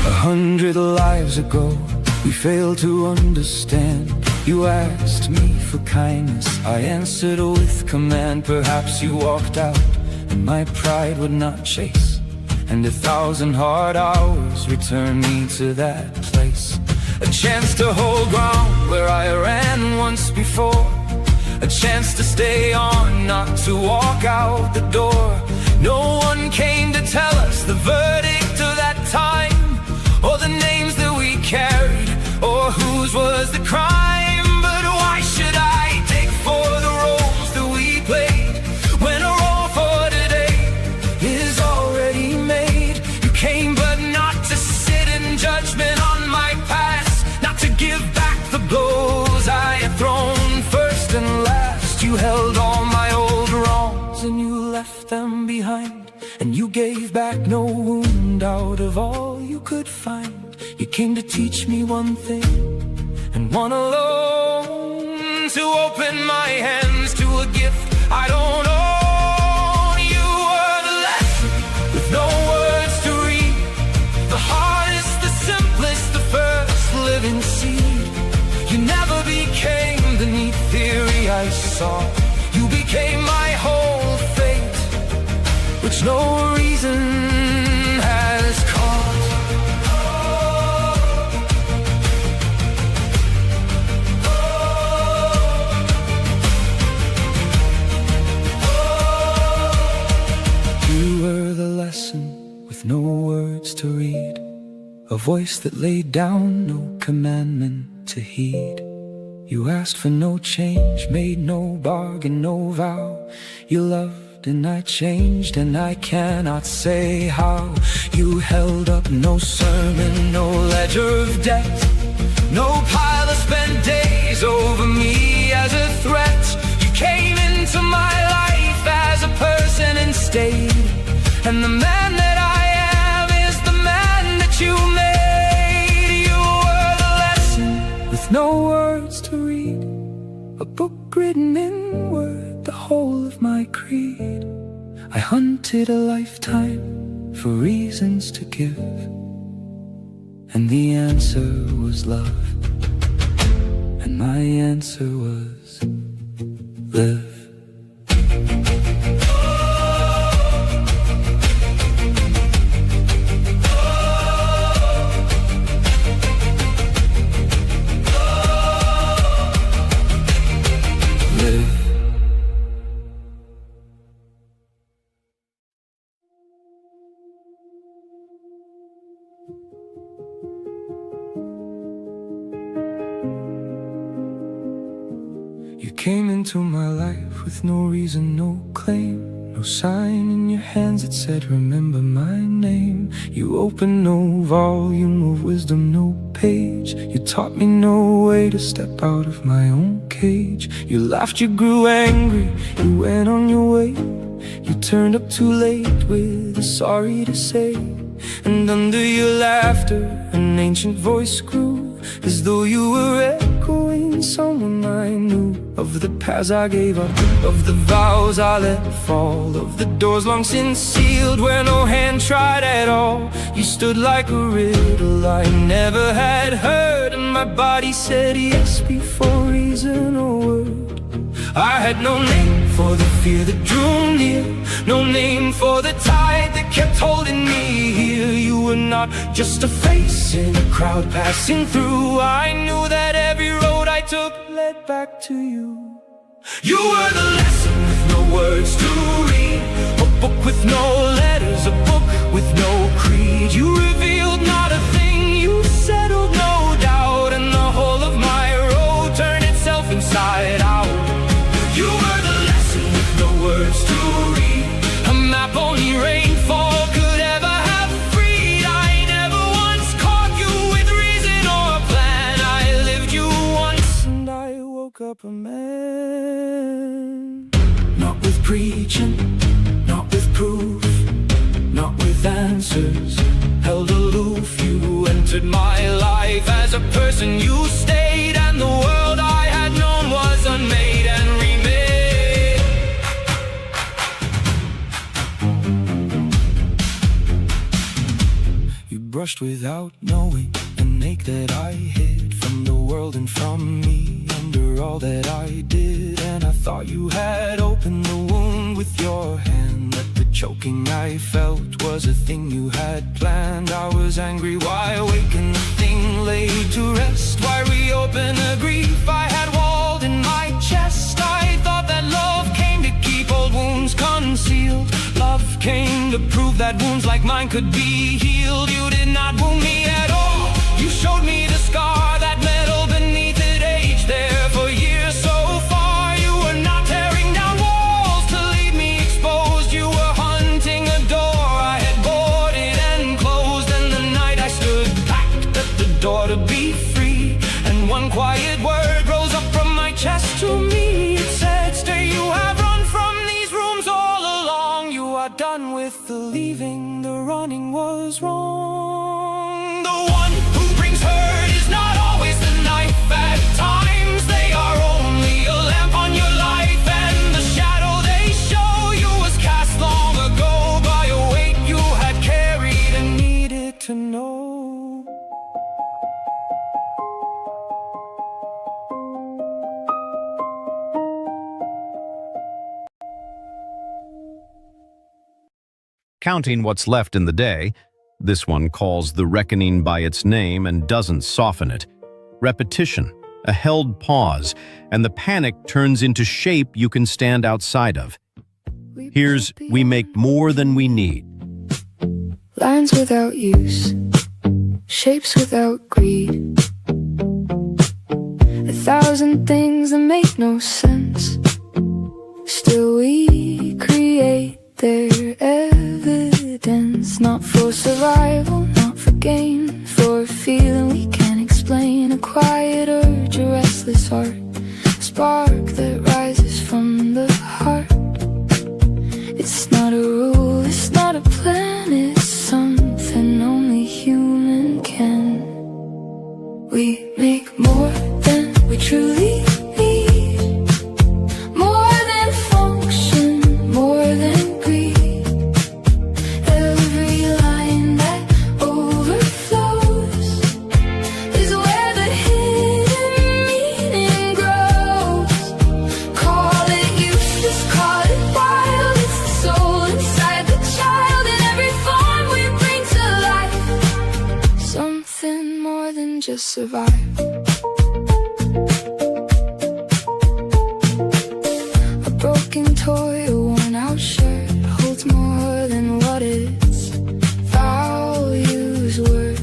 100 lives ago, we failed to understand. You asked me for kindness, I answered with command. Perhaps you walked out and my pride would not chase, and 1,000 hard hours returned me to that place. A chance to hold ground where I ran once before, a chance to stay on, not to walk out the door. No one came to tell us the verdict of that time, or the names that we carried, or whose was the crime. But why should I take for the roles that we played, when a role for today is already made? You came but not to sit in judgment on my past, not to give back the blows I had thrown first and last. You held all my old wrongs and you left them behind, and you gave back no wound out of all you could find. You came to teach me one thing, and one alone, to open my hands to a gift I don't own. You were the lesson with no words to read, the hardest, the simplest, the first living seed. You never became the neat theory I saw, you became my whole fate, which no reason has caused. You were the lesson with no words to read, a voice that laid down no commandment to heed. You asked for no change, made no bargain, no vow. You loved and I changed, and I cannot say how. You held up no sermon, no ledger of debt, no pile of spent days over me as a threat. You came into my life as a person and stayed, and the man that I am is the man that you made. You were the lesson with no words to read, a book written in word, the whole of my creed. I hunted a lifetime for reasons to give, and the answer was love, and my answer was live. You came into my life with no reason, no claim, no sign in your hands that said remember my name. You opened no volume of wisdom, no page. You taught me no way to step out of my own cage. You laughed, you grew angry, you went on your way. You turned up too late with a sorry to say, and under your laughter an ancient voice grew. as though you were echoing someone I knew. Of the paths I gave up, of the vows I let fall, of the doors long since sealed where no hand tried at all. You stood like a riddle I never had heard, and my body said yes before reason or word. I had no name for the fear that drew near, no name for the tide that kept holding me here. You were not just a face in a crowd passing through. I knew that every road I took led back to you. You were the lesson with no words to read, a book with no letters, a book with no creed. You revealed not a thing, you settled no doubt, and the whole of my road turned itself inside out. You were the lesson with no words to read, a map only rainfall could ever have freed. I never once caught you with reason or a plan. I lived you once and I woke up a man. Not with preaching, not with proof, not with answers, held aloof. You entered my life as a person, you stayed, and the world I had known was unmade and remade. You brushed without knowing an ache that I hid from the world and from me under all that I did. And I thought you had opened the wound with your hand, that the choking I felt was a thing you had planned. I was angry, why awaken the thing laid to rest? Why reopen a grief I had walled in my chest? I thought that love came to keep old wounds concealed. Love came to prove that wounds like mine could be healed. You did not wound me at all, you showed me the scar, that metal beneath it aged there for years so far. You were not tearing down walls to leave me exposed, you were hunting a door I had boarded and closed. And the night I stood packed at the door to be free, and one quiet word rose up from my chest to me. It said, stay, you have run from these rooms all along. You are done with the leaving, the running was wrong. The one who brings hurt is not always the knife. At times they are only a lamp on your life, and the shadow they show you was cast long ago by a weight you had carried and needed to know. Counting what's left in the day, this one calls the reckoning by its name and doesn't soften it. Repetition, a held pause, and the panic turns into shape you can stand outside of. Here's We Make More Than We Need. Lines without use, shapes without greed, 1,000 things that make no sense. Still we create their evidence, not for survival, not for gain, for a feeling we can't explain. A quiet urge, a restless heart, a spark that rises from the heart. It's not a rule, it's not a plan, it's something only human can. We make more than we truly need, more than function, more than greed. Every line that overflows is where the hidden meaning grows. Call it useless, call it wild, it's the soul inside the child, in every form we bring to life. Something more than just survive. A broken toy, a worn out shirt holds more than what its value's worth.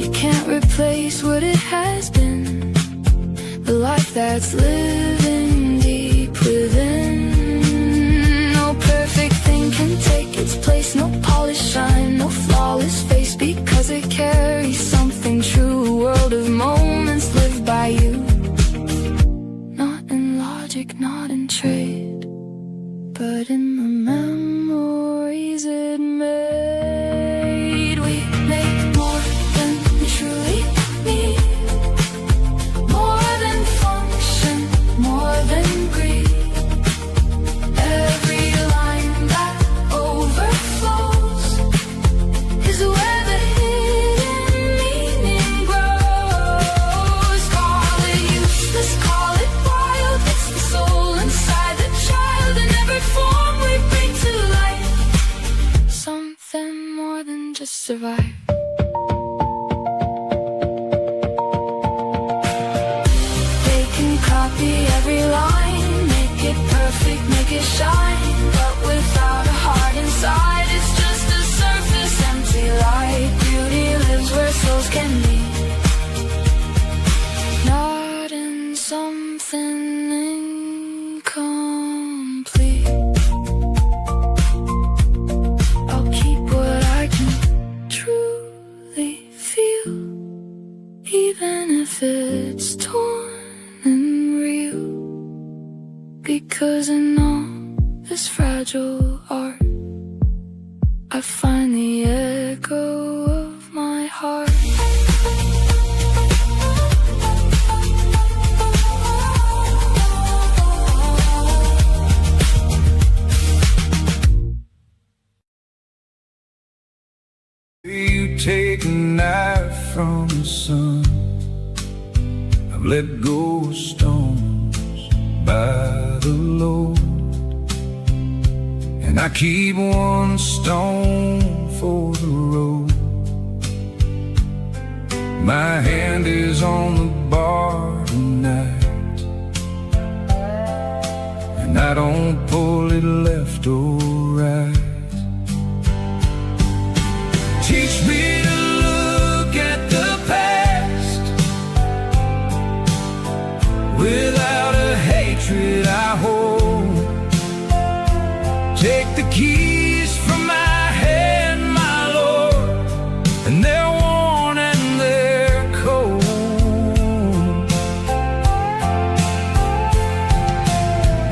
You can't replace what it has been, the life that's living deep within. No perfect thing can take its place, no polished shine, no flawless face, because it carries something true. A world of moments lived by you, not in logic, not in trade, but in the memories it made. We make more than we truly to survive. They can copy every line, make it perfect, make it shine, but without a heart inside, it's just a surface, empty light. Beauty lives where souls can meet, not in something incomplete. I'll keep what I can truly feel, even if it's torn and real, because in all this fragile art I find the echo of my heart. You take a knife from the sun, I've let go of stones by the load, and I keep one stone for the road. My hand is on the bar tonight, and I don't pull it left or right. Teach me to look at the past without a hatred I hold. Take the keys from my hand, my Lord, and they're worn and they're cold.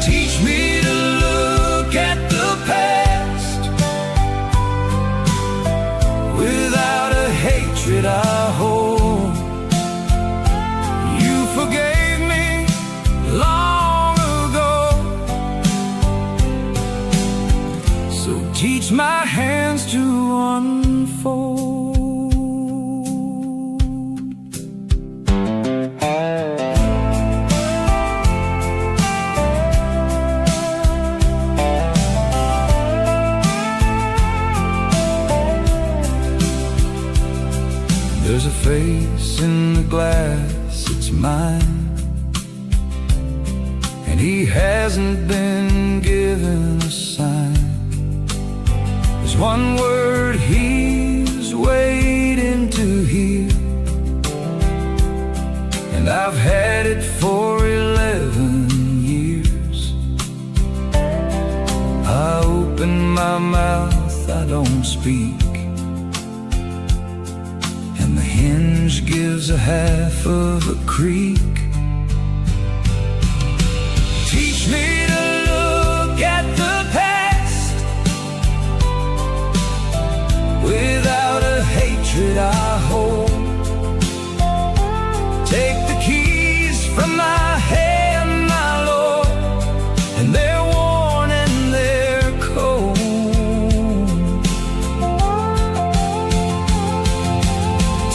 Teach me to look at the past without a hatred I hold. You forgave me long ago, so teach my hands to unfold. There's a face in the glass, it's mine, and he hasn't been given a sign. There's one word he's waiting to hear, and I've had it for 11 years. I open my mouth, I don't speak, and the hinge gives a half of a creak. Teach me to look at the past without a hatred I hold. Take the keys from my hand, my Lord, and they're worn and they're cold.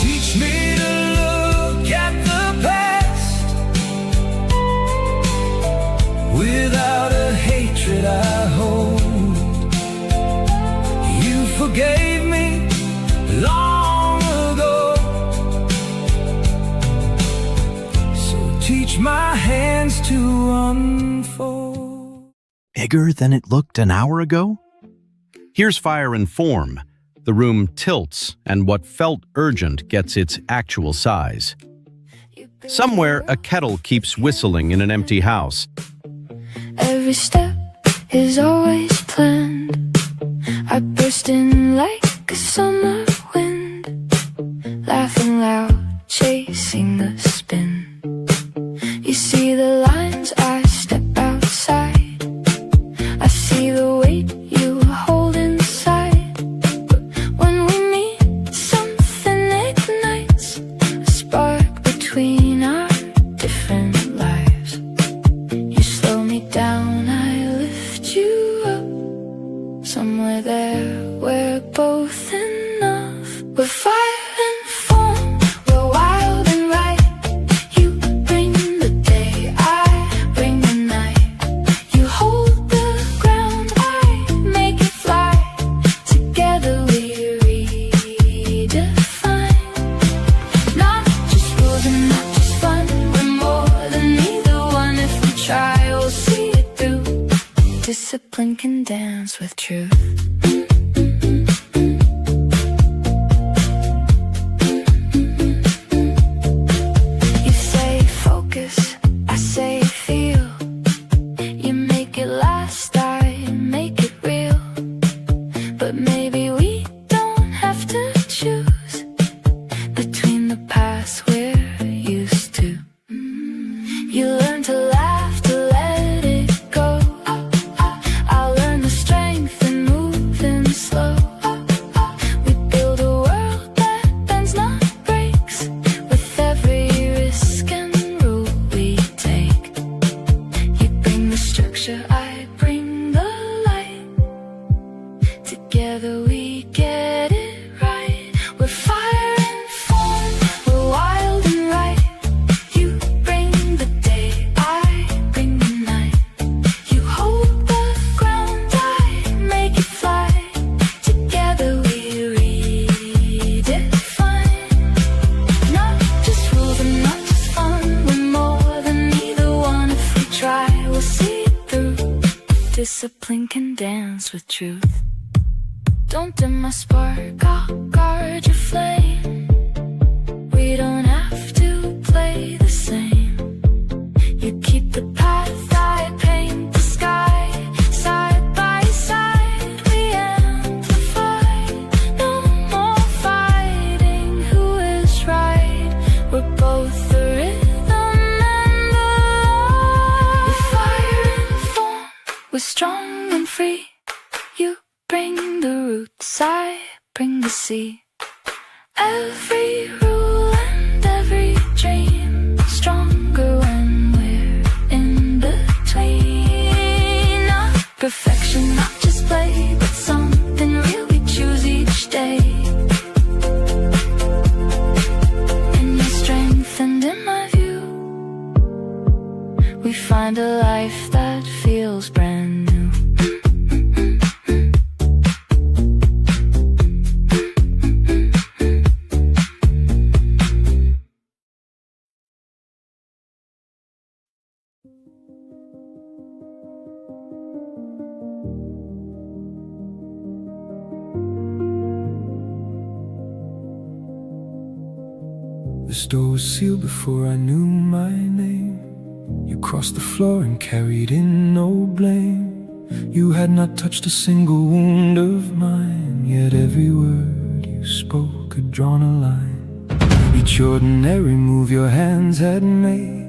Teach me to look at the past without a hatred I hold. You forgave me long ago, so teach my hands to unfold. Bigger than it looked an hour ago? Here's fire and form. The room tilts, and what felt urgent gets its actual size. Somewhere, a kettle keeps whistling in an empty house. Every step is always planned. I burst in like a summer wind, laughing loud, chasing the spin. You see the lines, I step outside. I see the weight you hold inside. But when we meet, something ignites a spark between our different lives. You slow me down, I lift you up. Somewhere there, we're both enough. We're fire and foam, we're wild and right. You bring the day, I bring the night. You hold the ground, I make it fly. Together we reach Discipline can dance with truth. You say focus, I say feel. You make it last, I make it real. But maybe we don't have to choose between the paths we're used to. You learn to laugh, to let it go. I'll learn the strength in moving slow. We build a world that bends, not breaks, with every risk and rule we take. You bring the structure, I bring the light. Together we get it right. We're fire and foam, we're wild and right. You bring the day, I bring the night. You hold the ground, I make it fly. Together we redefine. Not just rules and not just fun, we're more than either one. If we try, we'll see it through. Discipline can dance with truth. Don't dim my spark, I'll guard your flame. We don't have to play the same. You keep the path, I paint the sky. Side by side, we amplify. No more fighting who is right. We're both the rhythm and the law. We're fire and foam, we're strong and free. You bring the roots, I bring the sea. Every rule and every dream, stronger when we're in between. Not perfection, not just play, but something real we choose each day. In your strength and in my view, we find a life that feels brand new. The door was sealed before I knew my name. You crossed the floor and carried in no blame. You had not touched a single wound of mine, yet every word you spoke had drawn a line. Each ordinary move your hands had made,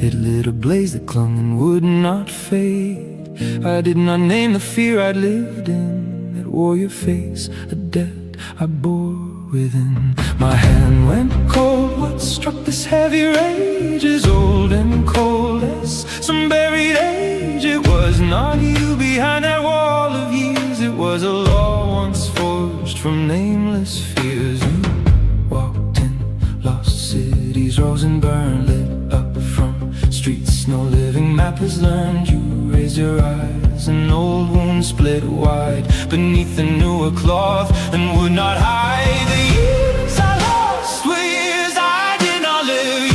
it lit a blaze that clung and would not fade. I did not name the fear I'd lived in, that wore your face, a debt I bore within. My hand went cold, what struck this heavy rage is old and cold as some buried age. It was not you behind that wall of years, it was a law once forged from nameless fears. You walked in lost cities, rose and burned, lit up from streets no living map has learned. You raised your eyes, an old wound split wide beneath the newer cloth and would not hide. The years I lost were years I did not live.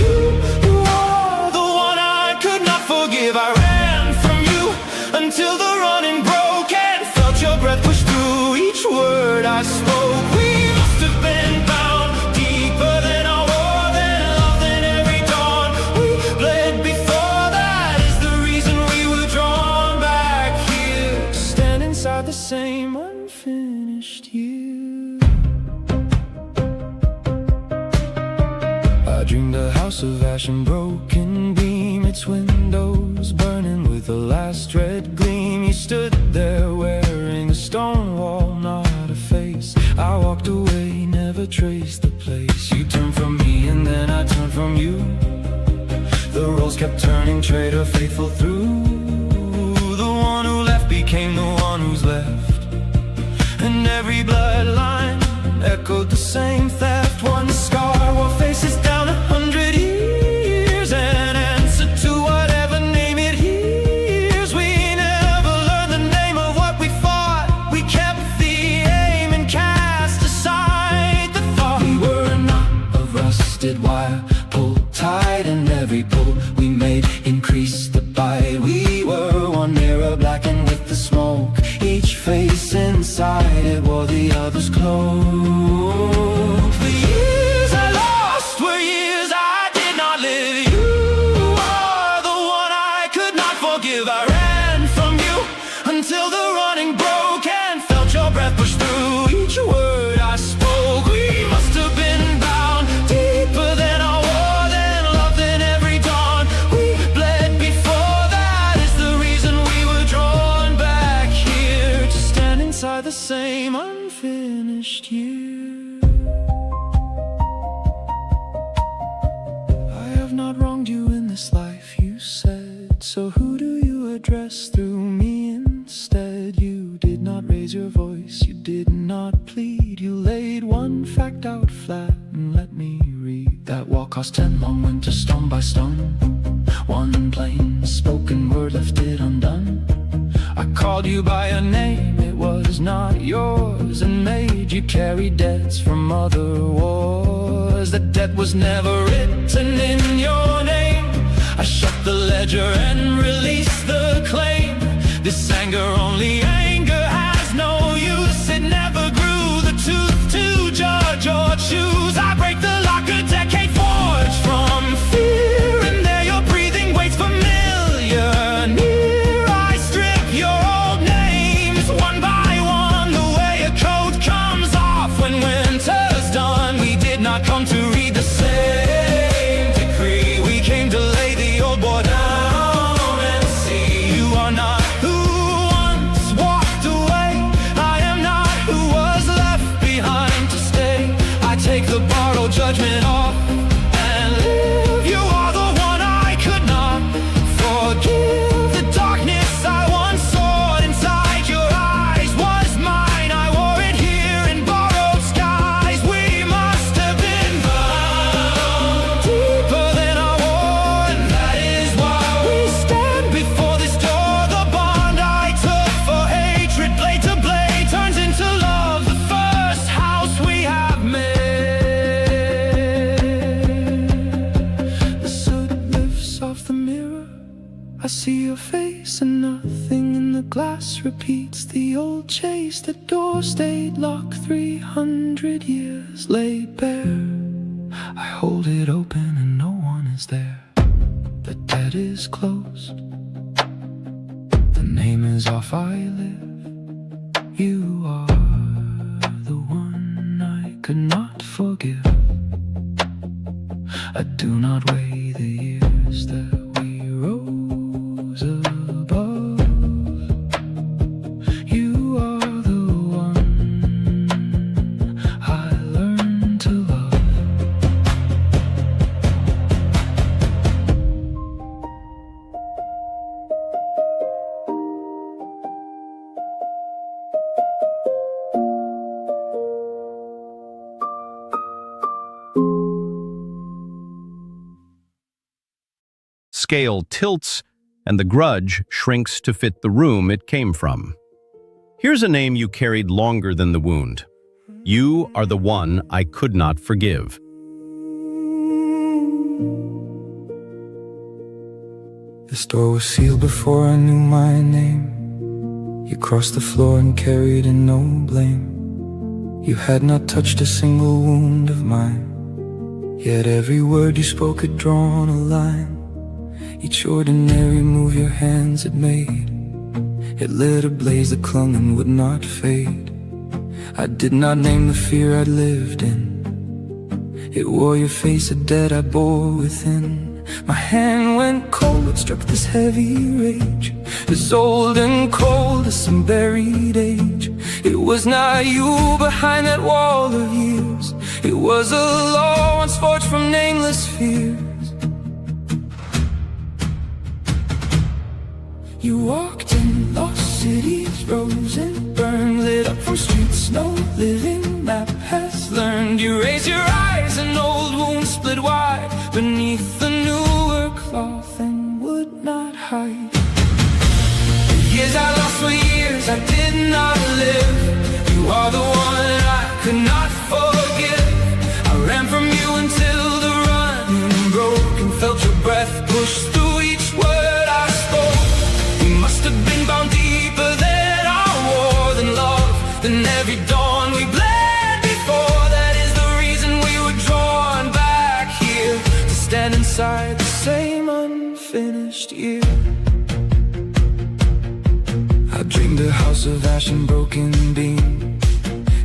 You are the one I could not forgive. I ran from you until the running broke and felt your breath push through each word I spoke. We must have been bound deeper than our war, than love, than every dawn. We bled before, that is the reason we were drawn back here, stand inside the same unfinished year. I dreamed a house of ash and broken beam, its windows burning with a last red gleam. You stood there wearing a stone wall, not a face. I walked away, never traced the place. You turned from me and then I turned from you. The roles kept turning, traitor faithful through. The one who left became the one who's left, and every bloodline echoed the same theft. One scar will faces down 100 years, an answer to whatever name it hears. We never learned the name of what we fought. We kept the aim and cast aside the thought. We were a knot of rusted wire, pulled tight, and every pull we made increased the bite. We were one mirror blackened with the light, it wore the others close. The years I lost were years I did not live. You are the one I could not forgive. I ran from you until the running broke and felt your breath push through each word I spoke. We must have been bound deeper than our war, than love than every dawn. We bled before, that is the reason we were drawn back here to stand inside the same unfinished year. I have not wronged you in this life, you said, so who do you address through me instead? You did not raise your voice, you did not plead. You laid one fact out flat and let me read. That wall cost 10 long winters, stone by stone. One plain spoken word left it undone. I called you by a name, it was not yours, and made you carry debts from other wars. The debt was never written in your name. I shut the ledger and released the claim. This anger, only anger, has no use. It never grew the tooth to judge or choose. I break the lock, a decade forged from fear, and there your breathing waits familiar. Near I strip your old names one by one, the way a coat comes off when winter's done. We did not come to read the same decree. We came to lay the old war down and see. You are not who once walked away. I am not who was left behind to stay. I take the borrowed judgment off and live. You are the one I could not forgive. The darkness I once saw inside your eyes was mine. I wore it here in borrowed skies. We must have been bound deeper than our war, and that is why we stand before this door. The bond I took for hatred, blade to blade, turns into love. The first house we have made. The soot lifts off the mirror. I see your face and nothing in the glass repeats. The old chase, the door stayed locked 300 years laid bare. I hold it open and no one is there. The debt is closed, the name is off, I live. You are the one I could not forgive. I do not weigh the years that we rose above. You are the one I learned to love. Scale tilts, and the grudge shrinks to fit the room it came from. Here's a name you carried longer than the wound. You are the one I could not forgive. This door was sealed before I knew my name. You crossed the floor and carried in no blame. You had not touched a single wound of mine, yet every word you spoke had drawn a line. Each ordinary move your hands had made, it lit a blaze that clung and would not fade. I did not name the fear I'd lived in. It wore your face, a debt I bore within. My hand went cold, it struck this heavy rage, as old and cold as some buried age. It was not you behind that wall of years. It was a law once forged from nameless fears. You walked in lost cities, rose and burned, lit up from streets no living map has learned. You raised your eyes, an old wound split wide beneath the newer cloth and would not hide. The years I lost were years I did not live. You are the one I could not forgive. I ran from you until the running broke and felt your breath push through each word I spoke. We must have been bound deeper than our war, than love, than every every dawn we bled before. That is the reason we were drawn back here, to stand inside the same unfinished year. I dreamed a house of ash and broken beam,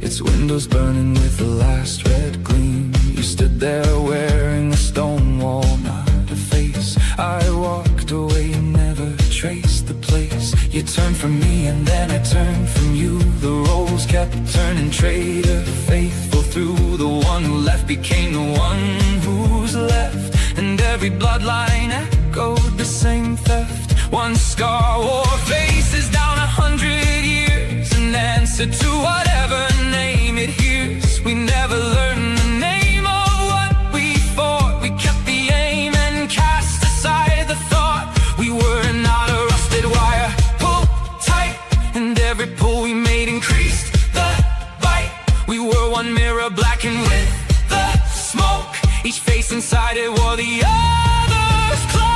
its windows burning with the last red gleam. You stood there wearing a stone wall, not a face. I walked away and never traced the place. You turned from me and then I turned from you. The roles kept turning, traitor faithful through. The one who left became the one who's left, and every bloodline echoed the same theft. One scar wore faces down 100 years, an answer to whatever name it hears. We never learned the name of what we fought. We kept the aim and cast aside the thought. We were not a rusted wire, pull tight, and every pull we made increased the bite. We were one mirror blackened with the smoke. Each face inside it wore the other's cloak.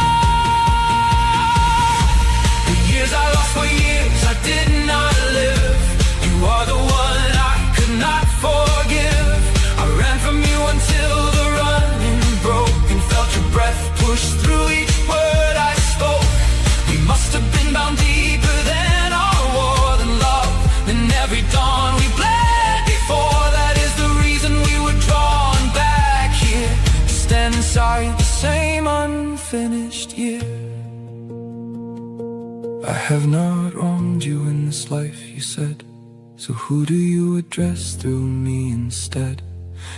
The years I lost were years I did not live. You are the one I could not forgive. I ran from you until the running broke, and felt your breath push through each word I spoke. We must have been bound deeper than our war than love. In every dawn we bled before. That is the reason we were drawn back here, to stand inside the same unfinished year. I have not wronged you in this life, you said, so who do you address through me instead?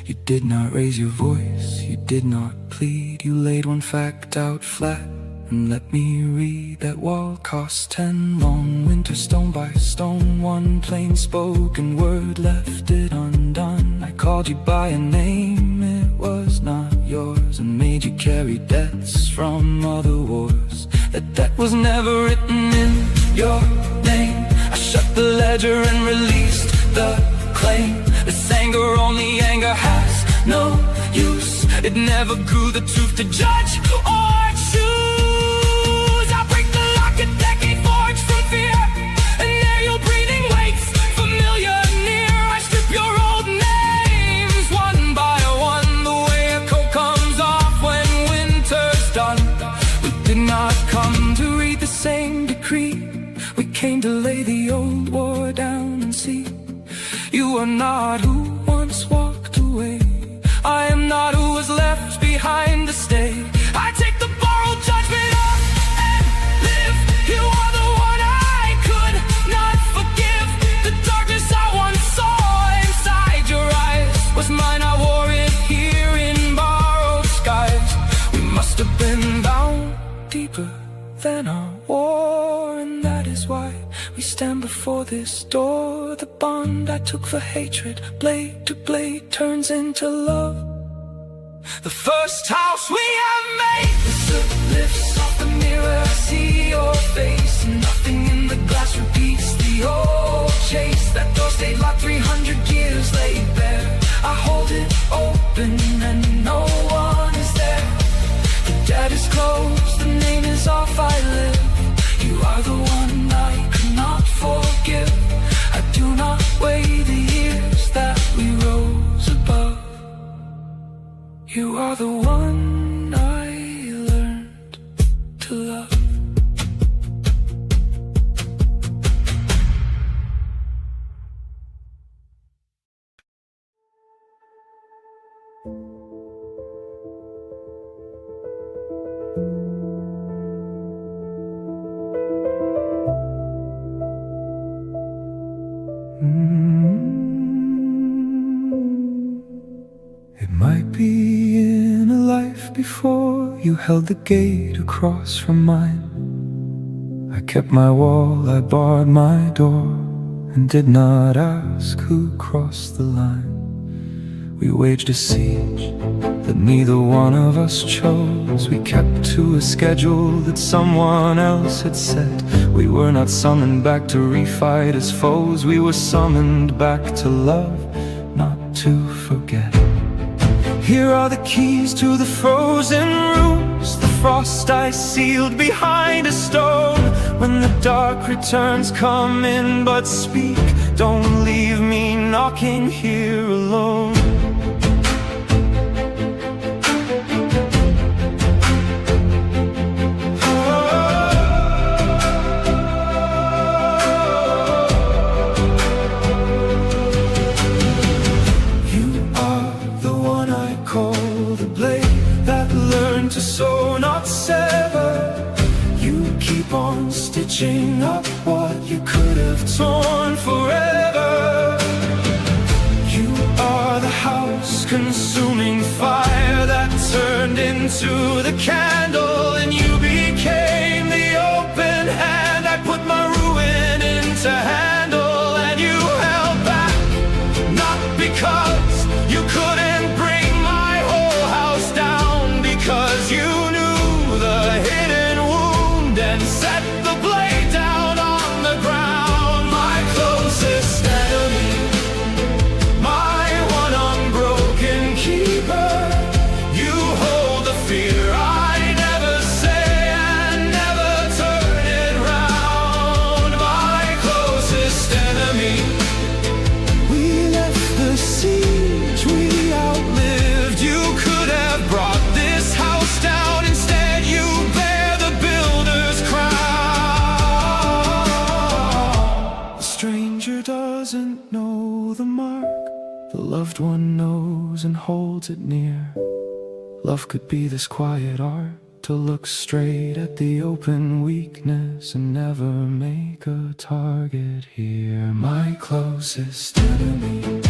You did not raise your voice, you did not plead. You laid one fact out flat and let me read. That wall cost 10 long winters, stone by stone. One plain spoken word left it undone. I called you by a name, it was not yours, and made you carry debts from other wars. That debt was never written in your name. I shut the ledger and released the claim. This anger, only anger, has no use. It never grew the truth to judge or choose. I break the lock, a decade forged from fear, and there your breathing waits, familiar near. I strip your old names one by one, the way a coat comes off when winter's done. We did not come to read the same decree. We came to lay the old war down and see. You are not who once walked away. I am not who was left behind to stay. I take the borrowed judgment up and live. You are the one I could not forgive. The darkness I once saw inside your eyes was mine. I wore it here in borrowed skies. We must have been bound deeper than our war, and that is why we stand before this door. The bond I took for hatred, blade to blade, turns into love. The first house we have made. The soot lifts off the mirror, I see your face, and nothing in the glass repeats the old chase. That door stayed locked 300 years laid bare. I hold it open and no one is there. The debt is closed, the name is off, I live. You are the one I could not forgive. I do not weigh the years that we rose above. You are the one I learned to love. It might be in a life before you held the gate across from mine. I kept my wall, I barred my door, and did not ask who crossed the line. We waged a siege that neither one of us chose. We kept to a schedule that someone else had set. We were not summoned back to refight as foes. We were summoned back to love, not to forget. Here are the keys to the frozen rooms, the frost I sealed behind a stone. When the dark returns, come in, but speak, don't leave me walking here alone. To sew, not sever. You keep on stitching up what you could have torn forever. You are the house-consuming fire that turned into the candle, and you became the open hand I put my ruin into handle. And you held back, not because you couldn't bring my whole house down, because you knew the hidden wound and set the blade down on the ground. My closest enemy, my one unbroken keeper. You hold the fear I never say and never turn it round. My closest enemy. We left the siege, we outlived. You could have brought this house down, instead you bear the builder's crown. The stranger doesn't know the mark, the loved one knows and holds it near. Love could be this quiet art, to look straight at the open weakness and never make a target here. My closest enemy,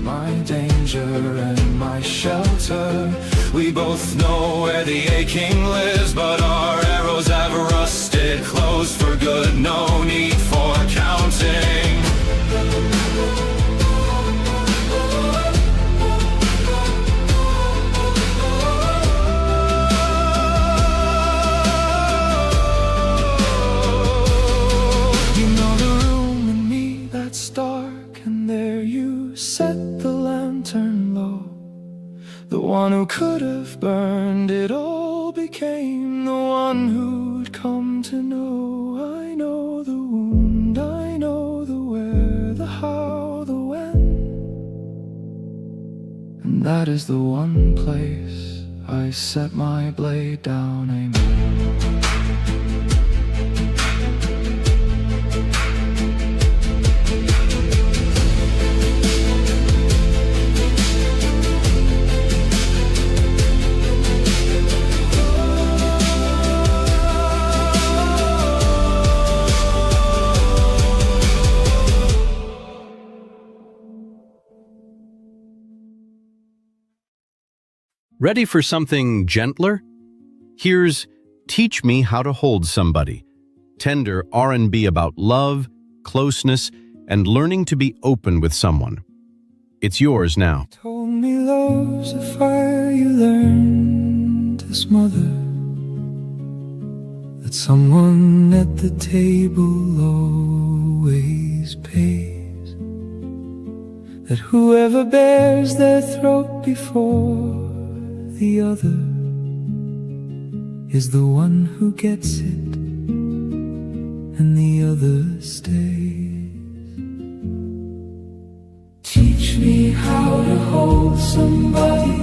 my danger and my shelter. We both know where the aching lives, but our arrows have rusted, closed for good, no need for counting. You know the room in me that's dark, and there you set the lantern low. The one who could have burned it all became the one who'd come to know. I know the wound, I know the where, the how, the when. And that is the one place I set my blade down. Amen. Ready for something gentler? Here's Teach Me How to Hold Somebody, tender R&B about love, closeness, and learning to be open with someone. It's yours now. Told me love's a fire you learn to smother, that someone at the table always pays, that whoever bears their throat before the other is the one who gets it, and the other stays. Teach me how to hold somebody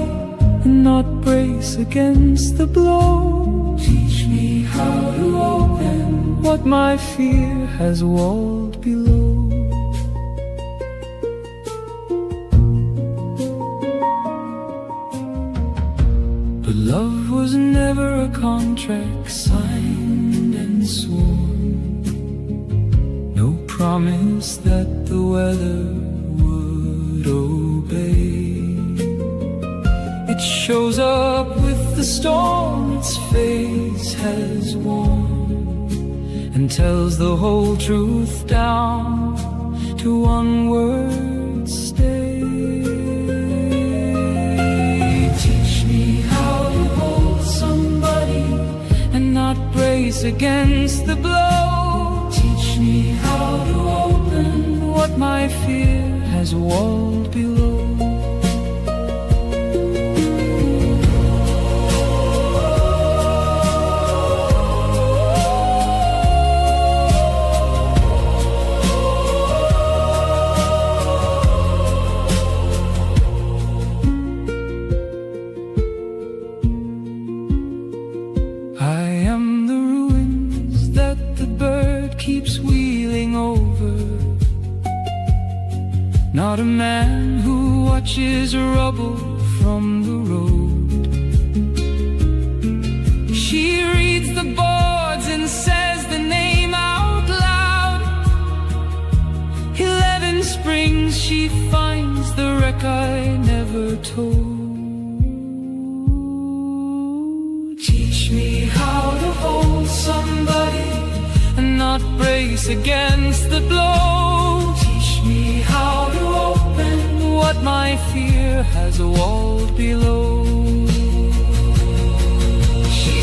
and not brace against the blow. Teach me how to open what my fear has walled below. But love was never a contract signed and sworn, no promise that the weather would obey. It shows up with the storm its face has worn, and tells the whole truth down to one word: stay. Brace against the blow. Teach me how to open what my fear has walled below. man who watches rubble from the road. She reads the boards and says the name out loud. 11 springs she finds the wreck I never told. Teach me how to hold somebody and not brace against the blow. Teach me how to open what my fear has walled below.